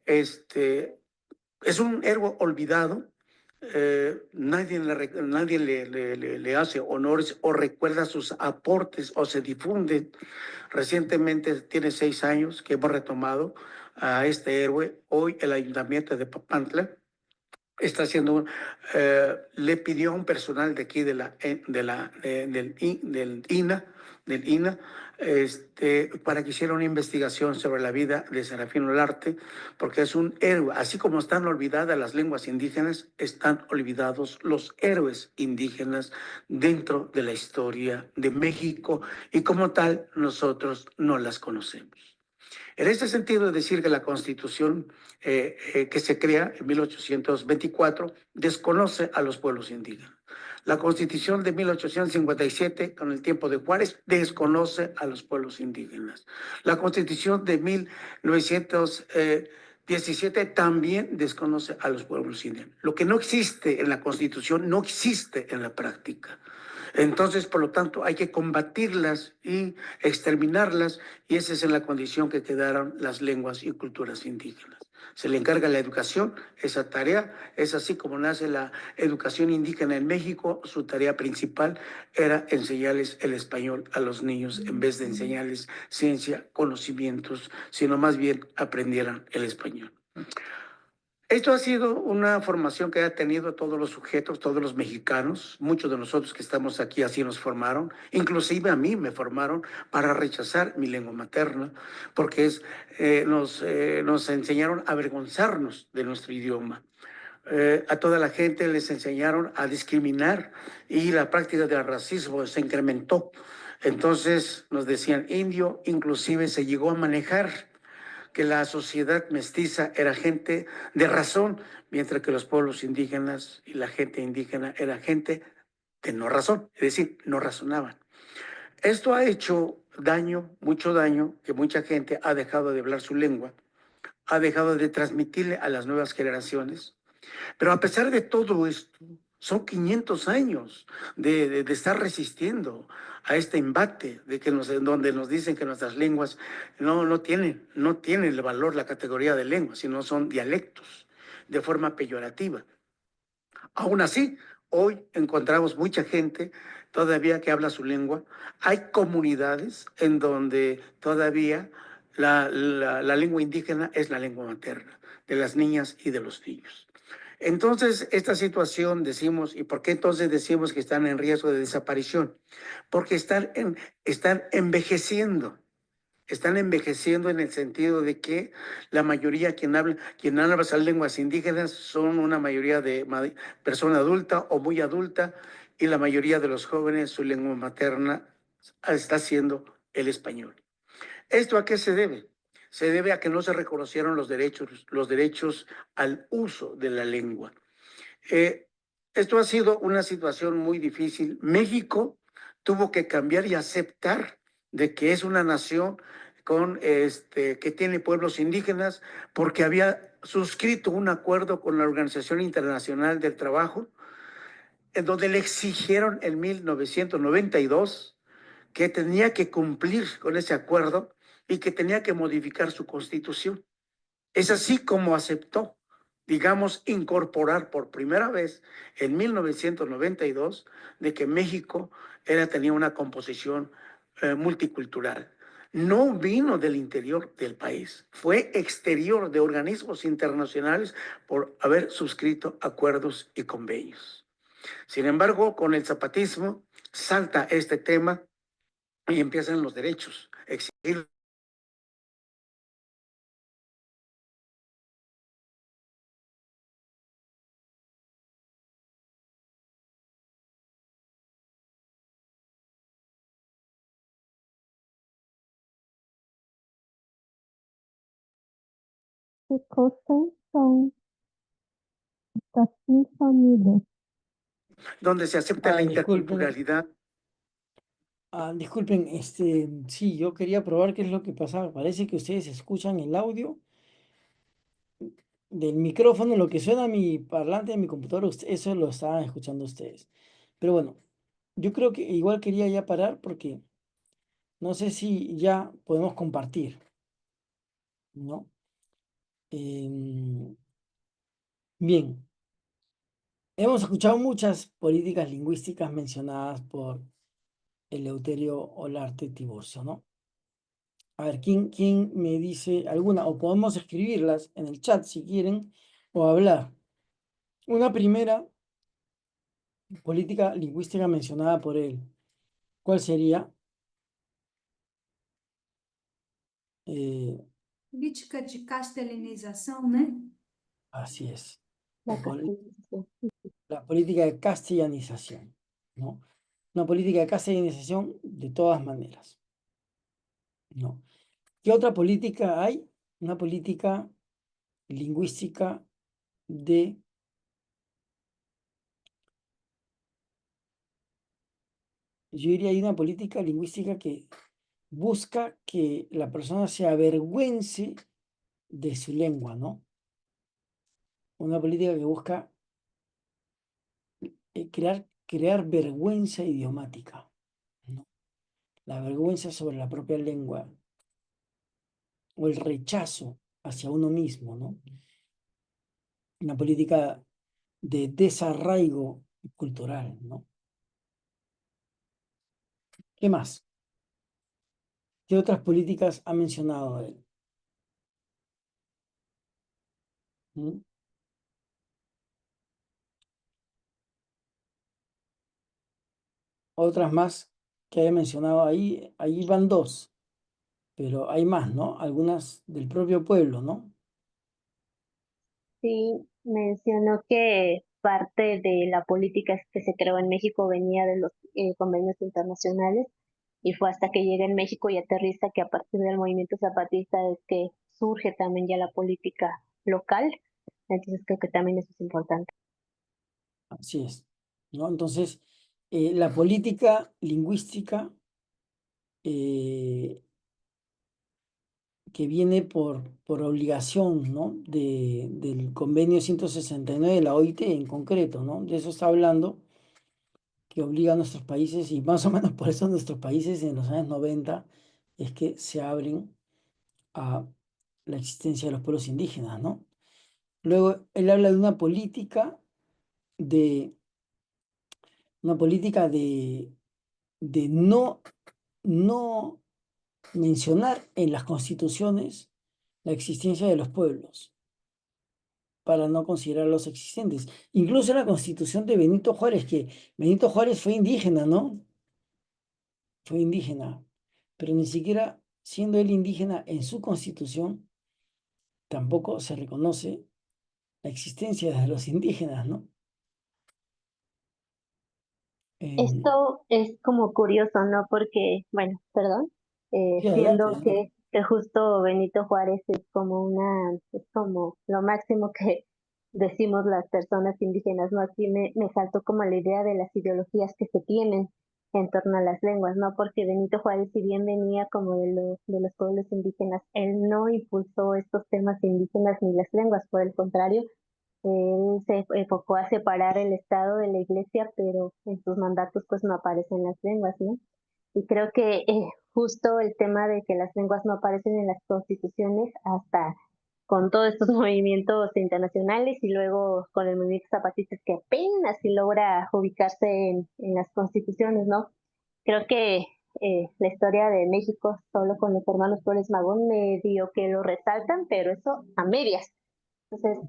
Es un héroe olvidado. Nadie le hace honores o recuerda sus aportes o se difunde. Recientemente, tiene 6 años que hemos retomado a este héroe. Hoy el ayuntamiento de Papantla está haciendo, le pidió a un personal de aquí del INA, para que hiciera una investigación sobre la vida de Serafín Olarte, porque es un héroe. Así como están olvidadas las lenguas indígenas, están olvidados los héroes indígenas dentro de la historia de México, y como tal nosotros no las conocemos. En este sentido, es decir que la Constitución que se crea en 1824 desconoce a los pueblos indígenas. La Constitución de 1857, con el tiempo de Juárez, desconoce a los pueblos indígenas. La Constitución de 1917 también desconoce a los pueblos indígenas. Lo que no existe en la Constitución no existe en la práctica. Entonces, por lo tanto, hay que combatirlas y exterminarlas, y esa es la condición que quedaron las lenguas y culturas indígenas. Se le encarga la educación, esa tarea. Es así como nace la educación indígena en México. Su tarea principal era enseñarles el español a los niños, en vez de enseñarles ciencia, conocimientos, sino más bien aprendieran el español. Esto ha sido una formación que ha tenido todos los sujetos, todos los mexicanos. Muchos de nosotros que estamos aquí así nos formaron. Inclusive a mí me formaron para rechazar mi lengua materna, porque nos enseñaron a avergonzarnos de nuestro idioma. A toda la gente les enseñaron a discriminar, y la práctica del racismo se incrementó. Entonces nos decían indio, inclusive se llegó a manejar que la sociedad mestiza era gente de razón, mientras que los pueblos indígenas y la gente indígena era gente de no razón, es decir, no razonaban. Esto ha hecho daño, mucho daño, que mucha gente ha dejado de hablar su lengua, ha dejado de transmitirle a las nuevas generaciones. Pero a pesar de todo esto, son 500 años de estar resistiendo a este embate donde nos dicen que nuestras lenguas no tienen el valor, la categoría de lengua, sino son dialectos de forma peyorativa. Aún así, hoy encontramos mucha gente todavía que habla su lengua. Hay comunidades en donde todavía la lengua indígena es la lengua materna de las niñas y de los niños. Entonces, esta situación decimos, ¿y por qué entonces decimos que están en riesgo de desaparición? Porque están envejeciendo. Están envejeciendo en el sentido de que la mayoría quien habla esas lenguas indígenas son una mayoría de persona adulta o muy adulta, y la mayoría de los jóvenes su lengua materna está siendo el español. ¿Esto a qué se debe? Se debe a que no se reconocieron los derechos al uso de la lengua. Esto ha sido una situación muy difícil. México tuvo que cambiar y aceptar de que es una nación que tiene pueblos indígenas, porque había suscrito un acuerdo con la Organización Internacional del Trabajo, en donde le exigieron en 1992 que tenía que cumplir con ese acuerdo y que tenía que modificar su constitución. Es así como aceptó, digamos, incorporar por primera vez en 1992 de que México tenía una composición multicultural. No vino del interior del país, fue exterior de organismos internacionales por haber suscrito acuerdos y convenios. Sin embargo, con el zapatismo salta este tema y empiezan los derechos. Exigir donde se acepta la Disculpen, interculturalidad. disculpen, sí, yo quería probar qué es lo que pasaba. Parece que ustedes escuchan el audio del micrófono, lo que suena a mi parlante de mi computadora, eso lo estaban escuchando ustedes. Pero bueno, yo creo que igual quería ya parar porque no sé si ya podemos compartir, ¿no? Bien, hemos escuchado muchas políticas lingüísticas mencionadas por Eleuterio Olarte Tiburcio, ¿no? A ver, ¿quién me dice alguna? O podemos escribirlas en el chat si quieren, o hablar. Una primera política lingüística mencionada por él. ¿Cuál sería? Política de castelanização, né? Así es. La Pol- castellanización. La política de castellanización, ¿no? Una política de castellanización de todas maneras, ¿no? ¿Qué otra política hay? Una política lingüística de, yo diría, hay una política lingüística que busca que la persona se avergüence de su lengua, ¿no? Una política que busca crear vergüenza idiomática, ¿no? La vergüenza sobre la propia lengua o el rechazo hacia uno mismo, ¿no? Una política de desarraigo cultural, ¿no? ¿Qué más? ¿Qué otras políticas ha mencionado él? ¿Mm? Otras más que haya mencionado ahí van dos, pero hay más, ¿no? Algunas del propio pueblo, ¿no? Sí, mencionó que parte de la política que se creó en México venía de los convenios internacionales y fue hasta que llega en México y aterriza que a partir del movimiento zapatista es que surge también ya la política local. Entonces creo que también eso es importante. Así es, ¿no? Entonces, la política lingüística eh, que viene por obligación, ¿no? Del convenio 169 de la OIT en concreto, ¿no? De eso está hablando, que obliga a nuestros países, y más o menos por eso nuestros países en los años 90 es que se abren a la existencia de los pueblos indígenas, ¿no? Luego, él habla de de, una política de no mencionar en las constituciones la existencia de los pueblos, para no considerarlos existentes. Incluso la constitución de Benito Juárez, que Benito Juárez fue indígena, ¿no? Fue indígena, pero ni siquiera siendo él indígena en su constitución, tampoco se reconoce la existencia de los indígenas, ¿no? Esto es como curioso, ¿no? Porque, bueno, perdón, Sí, adelante, siendo adelante. que justo Benito Juárez es como lo máximo que decimos las personas indígenas, ¿no? Aquí me saltó como la idea de las ideologías que se tienen en torno a las lenguas, ¿no? Porque Benito Juárez, si bien venía como de los pueblos indígenas, él no impulsó estos temas indígenas ni las lenguas, por el contrario, él se enfocó a separar el Estado de la Iglesia, pero en sus mandatos pues no aparecen las lenguas, ¿no? Y creo que justo el tema de que las lenguas no aparecen en las constituciones hasta con todos estos movimientos internacionales y luego con el movimiento zapatista que apenas si logra ubicarse en las constituciones, ¿no? Creo que la historia de México solo con los hermanos Flores Magón medio que lo resaltan, pero eso a medias. Entonces,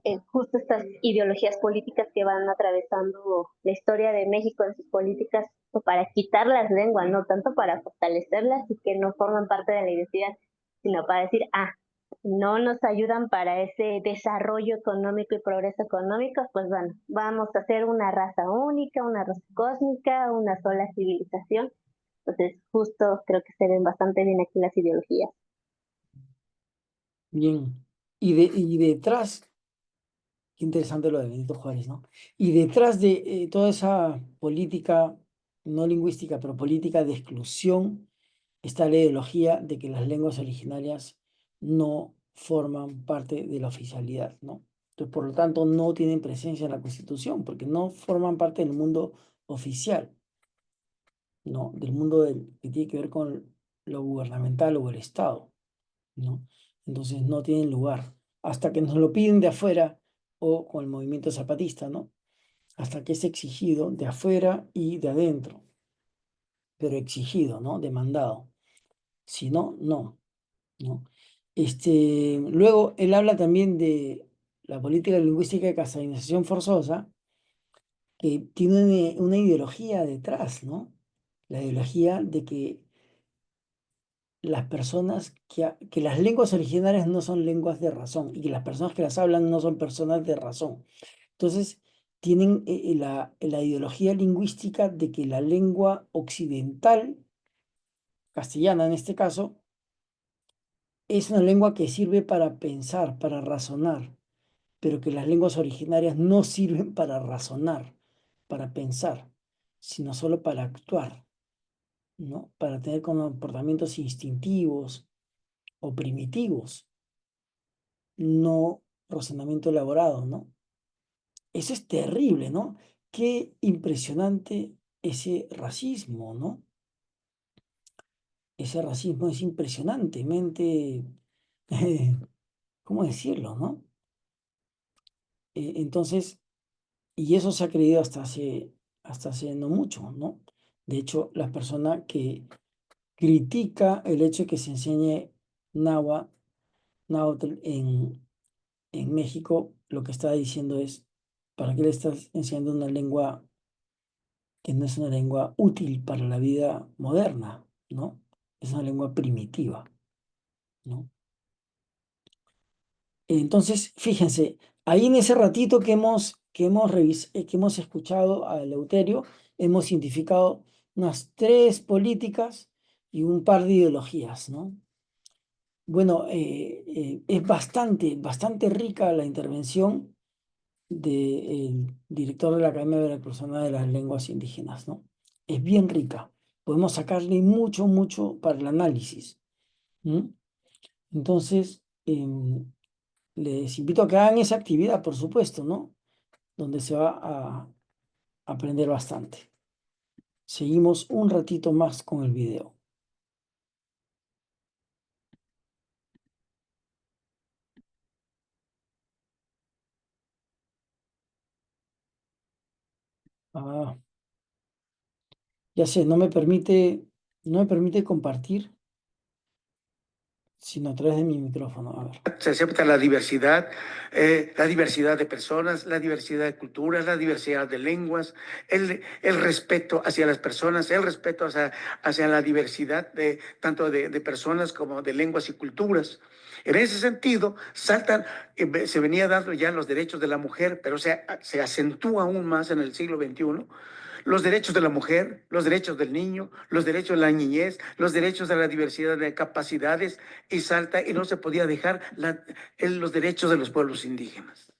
estas ideologías políticas que van atravesando la historia de México en sus políticas justo para quitar las lenguas, no tanto para fortalecerlas y que no forman parte de la identidad, sino para decir, no nos ayudan para ese desarrollo económico y progreso económico, pues bueno, vamos a hacer una raza única, una raza cósmica, una sola civilización. Entonces, justo creo que se ven bastante bien aquí las ideologías. Bien. Y detrás, qué interesante lo de Benito Juárez, ¿no? Y detrás de toda esa política, no lingüística, pero política de exclusión, está la ideología de que las lenguas originarias no forman parte de la oficialidad, ¿no? Entonces, por lo tanto, no tienen presencia en la Constitución, porque no forman parte del mundo oficial, ¿no? Del mundo que tiene que ver con lo gubernamental o el Estado, ¿no? Entonces, no tienen lugar. Hasta que nos lo piden de afuera o con el movimiento zapatista, ¿no? Hasta que es exigido de afuera y de adentro, pero exigido, ¿no? Demandado. Si no, no. ¿No? Luego, él habla también de la política lingüística de castellanización forzosa, que tiene una ideología detrás, ¿no? La ideología de que las personas, que las lenguas originarias no son lenguas de razón y que las personas que las hablan no son personas de razón. Entonces, tienen la ideología lingüística de que la lengua occidental, castellana en este caso, es una lengua que sirve para pensar, para razonar, pero que las lenguas originarias no sirven para razonar, para pensar, sino solo para actuar, ¿no? Para tener comportamientos instintivos o primitivos, no razonamiento elaborado, ¿no? Eso es terrible, ¿no? Qué impresionante ese racismo, ¿no? Ese racismo es impresionantemente, ¿cómo decirlo, no? Entonces, y eso se ha creído hasta hace no mucho, ¿no? De hecho, la persona que critica el hecho de que se enseñe náhuatl en México, lo que está diciendo es, ¿para qué le estás enseñando una lengua que no es una lengua útil para la vida moderna, ¿no? Es una lengua primitiva, ¿no? Entonces, fíjense, ahí en ese ratito que hemos escuchado a Eleuterio, hemos identificado unas 3 políticas y un par de ideologías, ¿no? Bueno, es bastante rica la intervención del director de la Academia Veracruzana de las Lenguas Indígenas, ¿no? Es bien rica. Podemos sacarle mucho para el análisis. Entonces, les invito a que hagan esa actividad, por supuesto, ¿no? Donde se va a aprender bastante. Seguimos un ratito más con el video. Ya sé, no me permite compartir, sino a través de mi micrófono. A ver. Se acepta la diversidad de personas, la diversidad de culturas, la diversidad de lenguas, el respeto hacia las personas, el respeto hacia la diversidad tanto de personas como de lenguas y culturas. En ese sentido, se venía dando ya los derechos de la mujer, pero se acentúa aún más en el siglo XXI. Los derechos de la mujer, los derechos del niño, los derechos de la niñez, los derechos de la diversidad de capacidades y no se podía dejar los derechos de los pueblos indígenas.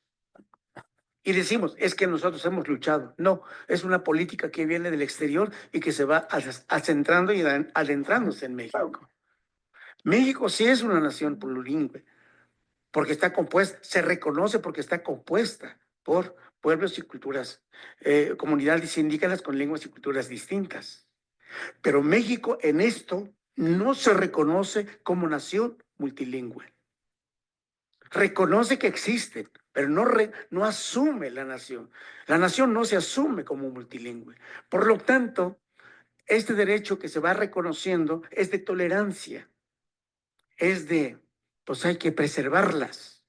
Y decimos, es que nosotros hemos luchado. No, es una política que viene del exterior y que se va acentrando y adentrándose en México. México sí es una nación plurilingüe, porque está compuesta, se reconoce porque está compuesta por pueblos y culturas, comunidades indígenas con lenguas y culturas distintas. Pero México en esto no se reconoce como nación multilingüe. Reconoce que existen, pero no asume la nación. La nación no se asume como multilingüe. Por lo tanto, este derecho que se va reconociendo es de tolerancia, pues hay que preservarlas.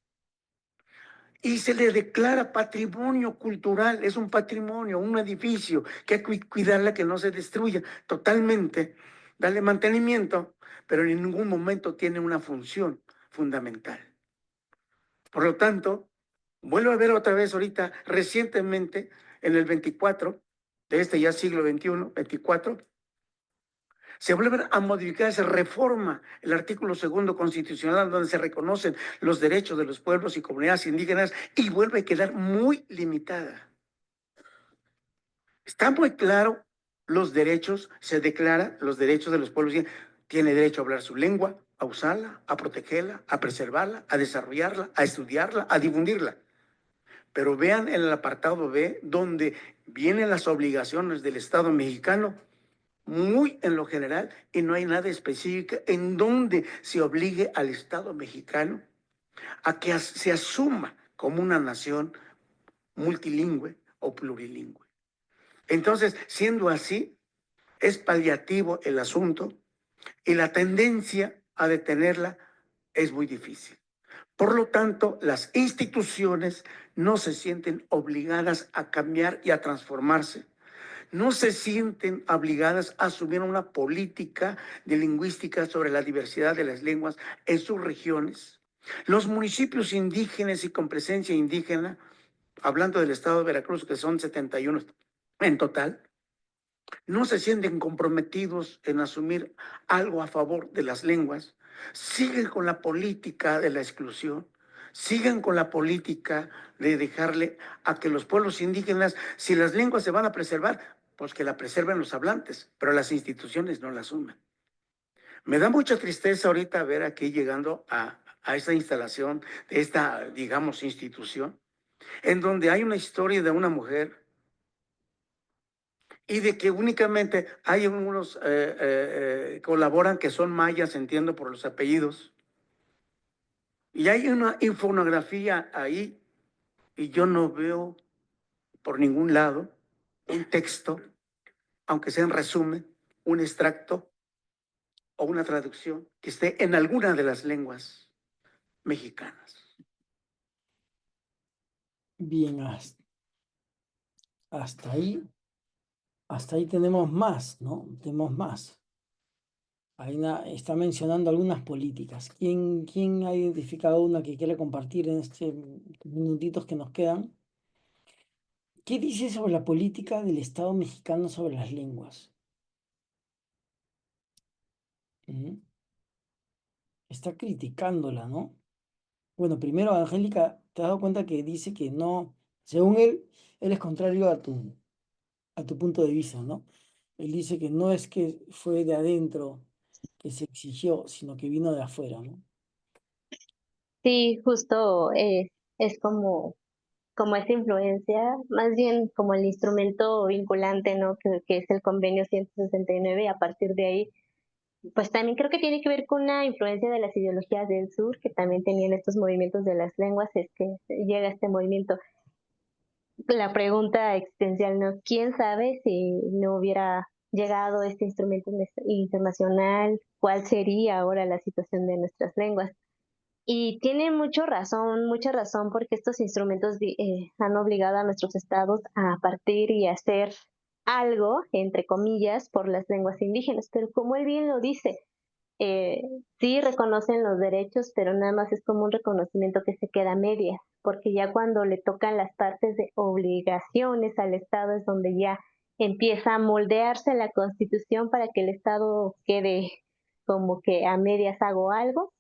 y se le declara patrimonio cultural, es un patrimonio, un edificio, que hay que cuidarla, que no se destruya totalmente, darle mantenimiento, pero en ningún momento tiene una función fundamental. Por lo tanto, vuelvo a ver otra vez ahorita, recientemente, en el 24, de este ya siglo XXI, 24, se vuelve a modificar, se reforma el artículo 2 constitucional donde se reconocen los derechos de los pueblos y comunidades indígenas y vuelve a quedar muy limitada. Está muy claro los derechos, se declara los derechos de los pueblos indígenas. Tiene derecho a hablar su lengua, a usarla, a protegerla, a preservarla, a desarrollarla, a estudiarla, a difundirla. Pero vean en el apartado B, donde vienen las obligaciones del Estado mexicano, muy en lo general, y no hay nada específico en donde se obligue al Estado mexicano a que se asuma como una nación multilingüe o plurilingüe. Entonces, siendo así, es paliativo el asunto y la tendencia a detenerla es muy difícil. Por lo tanto, las instituciones no se sienten obligadas a cambiar y a transformarse. No se sienten obligadas a asumir una política de lingüística sobre la diversidad de las lenguas en sus regiones. Los municipios indígenas y con presencia indígena, hablando del estado de Veracruz, que son 71 en total, no se sienten comprometidos en asumir algo a favor de las lenguas, siguen con la política de la exclusión, siguen con la política de dejarle a que los pueblos indígenas, si las lenguas se van a preservar, pues que la preserven los hablantes, pero las instituciones no la asumen. Me da mucha tristeza ahorita ver aquí llegando a esta instalación, de esta, digamos, institución, en donde hay una historia de una mujer y de que únicamente hay unos colaboran que son mayas, entiendo por los apellidos. Y hay una infonografía ahí y yo no veo por ningún lado un texto, aunque sea en resumen, un extracto o una traducción que esté en alguna de las lenguas mexicanas. Bien, hasta ahí, tenemos más, ¿no? Tenemos más. Ahí está mencionando algunas políticas. ¿Quién ha identificado una que quiere compartir en estos minutitos que nos quedan? ¿Qué dice sobre la política del Estado mexicano sobre las lenguas? Está criticándola, ¿no? Bueno, primero, Angélica, ¿te has dado cuenta que dice que no, según él es contrario a tu punto de vista, ¿no? Él dice que no es que fue de adentro que se exigió, sino que vino de afuera, ¿no? Sí, justo es como esa influencia, más bien como el instrumento vinculante, ¿no? Que es el convenio 169, y a partir de ahí, pues también creo que tiene que ver con una influencia de las ideologías del sur, que también tenían estos movimientos de las lenguas, es que llega este movimiento. La pregunta existencial, ¿no? ¿Quién sabe si no hubiera llegado este instrumento internacional? ¿Cuál sería ahora la situación de nuestras lenguas? Y tiene mucha razón, porque estos instrumentos han obligado a nuestros estados a partir y hacer algo, entre comillas, por las lenguas indígenas. Pero como él bien lo dice, eh, sí reconocen los derechos, pero nada más es como un reconocimiento que se queda a medias, porque ya cuando le tocan las partes de obligaciones al Estado es donde ya empieza a moldearse la Constitución para que el Estado quede como que a medias hago algo.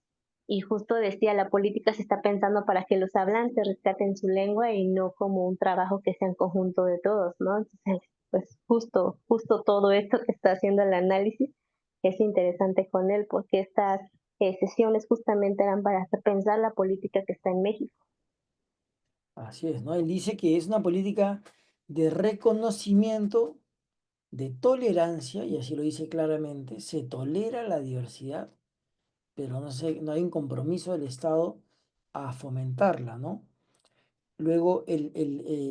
Y justo decía, la política se está pensando para que los hablantes rescaten su lengua y no como un trabajo que sea en conjunto de todos, ¿no? Entonces, pues justo todo esto que está haciendo el análisis es interesante con él, porque estas sesiones justamente eran para pensar la política que está en México. Así es, ¿no? Él dice que es una política de reconocimiento, de tolerancia, y así lo dice claramente, se tolera la diversidad, pero no hay un compromiso del Estado a fomentarla, ¿no? Luego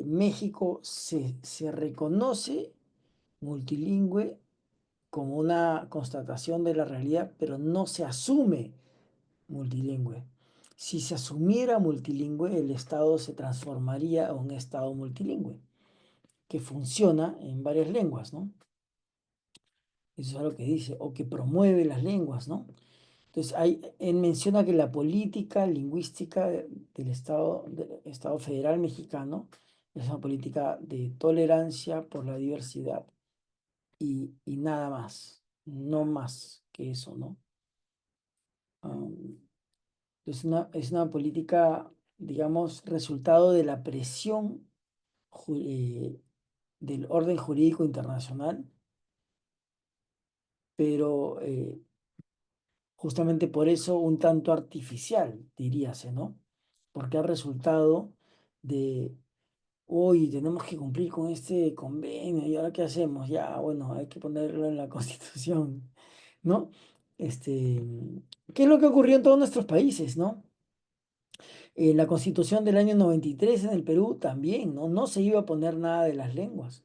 México se reconoce multilingüe como una constatación de la realidad, pero no se asume multilingüe. Si se asumiera multilingüe, el Estado se transformaría en un Estado multilingüe, que funciona en varias lenguas, ¿no? Eso es algo que dice, o que promueve las lenguas, ¿no? Entonces, él menciona que la política lingüística del Estado federal mexicano es una política de tolerancia por la diversidad y nada más, no más que eso, ¿no? Es una política, digamos, resultado de la presión del orden jurídico internacional, pero justamente por eso un tanto artificial, diríase, ¿no? Porque ha resultado de, hoy tenemos que cumplir con este convenio, ¿y ahora qué hacemos? Ya, bueno, hay que ponerlo en la Constitución, ¿no? Este, ¿Qué es lo que ocurrió en todos nuestros países, ¿no? La Constitución del año 93 en el Perú también, ¿no? No se iba a poner nada de las lenguas,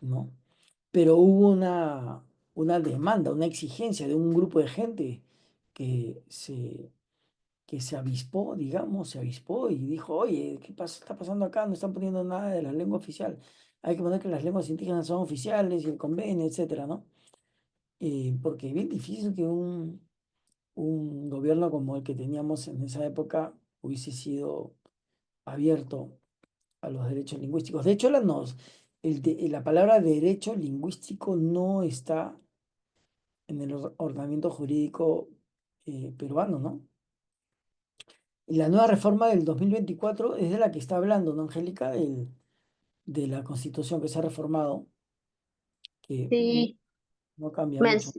¿no? Pero hubo una demanda, una exigencia de un grupo de gente que se, que se avispó, digamos, se avispó y dijo, oye, ¿qué pasa, está pasando acá? No están poniendo nada de la lengua oficial. Hay que poner que las lenguas indígenas son oficiales y el convenio, etcétera, ¿no? Porque es bien difícil que un gobierno como el que teníamos en esa época hubiese sido abierto a los derechos lingüísticos. De hecho, la palabra derecho lingüístico no está en el ordenamiento jurídico peruano, ¿no? Y la nueva reforma del 2024 es de la que está hablando, ¿no, Angélica? De la Constitución que se ha reformado, que Sí, no cambia men- mucho.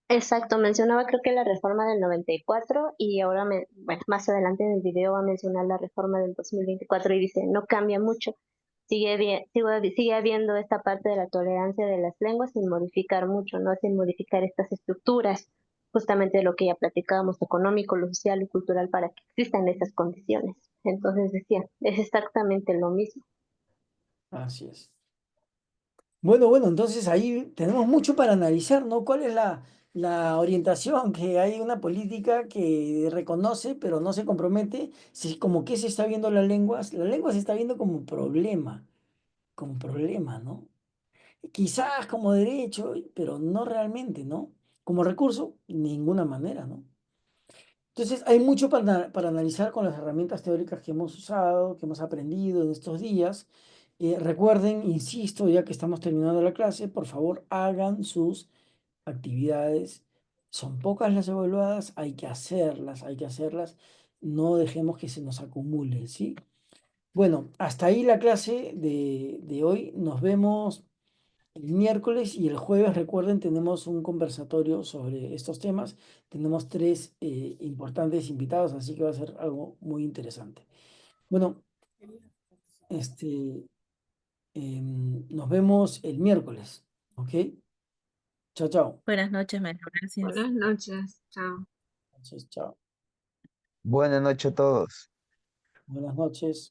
exacto, mencionaba creo que la reforma del 94 y ahora, bueno, más adelante en el video va a mencionar la reforma del 2024 y dice, no cambia mucho, sigue habiendo esta parte de la tolerancia de las lenguas sin modificar mucho, ¿no? Sin modificar estas estructuras, justamente de lo que ya platicábamos, económico, lo social y cultural, para que existan esas condiciones. Entonces decía, es exactamente lo mismo. Así es. Bueno, entonces ahí tenemos mucho para analizar, ¿no? ¿Cuál es la orientación? Que hay una política que reconoce, pero no se compromete. Si, como que se está viendo la lengua se está viendo como problema, ¿no? Quizás como derecho, pero no realmente, ¿no? Como recurso, ninguna manera, ¿no? Entonces, hay mucho para analizar con las herramientas teóricas que hemos usado, que hemos aprendido en estos días. Recuerden, insisto, ya que estamos terminando la clase, por favor, hagan sus actividades. Son pocas las evaluadas, hay que hacerlas, hay que hacerlas. No dejemos que se nos acumulen, ¿sí? Bueno, hasta ahí la clase de hoy. Nos vemos el miércoles y el jueves, recuerden, tenemos un conversatorio sobre estos temas. Tenemos tres importantes invitados, así que va a ser algo muy interesante. Bueno, este, nos vemos el miércoles, ¿ok? Chao, chao. Buenas noches, María, gracias. Buenas noches, chao. Entonces, chao. Buenas noches a todos. Buenas noches.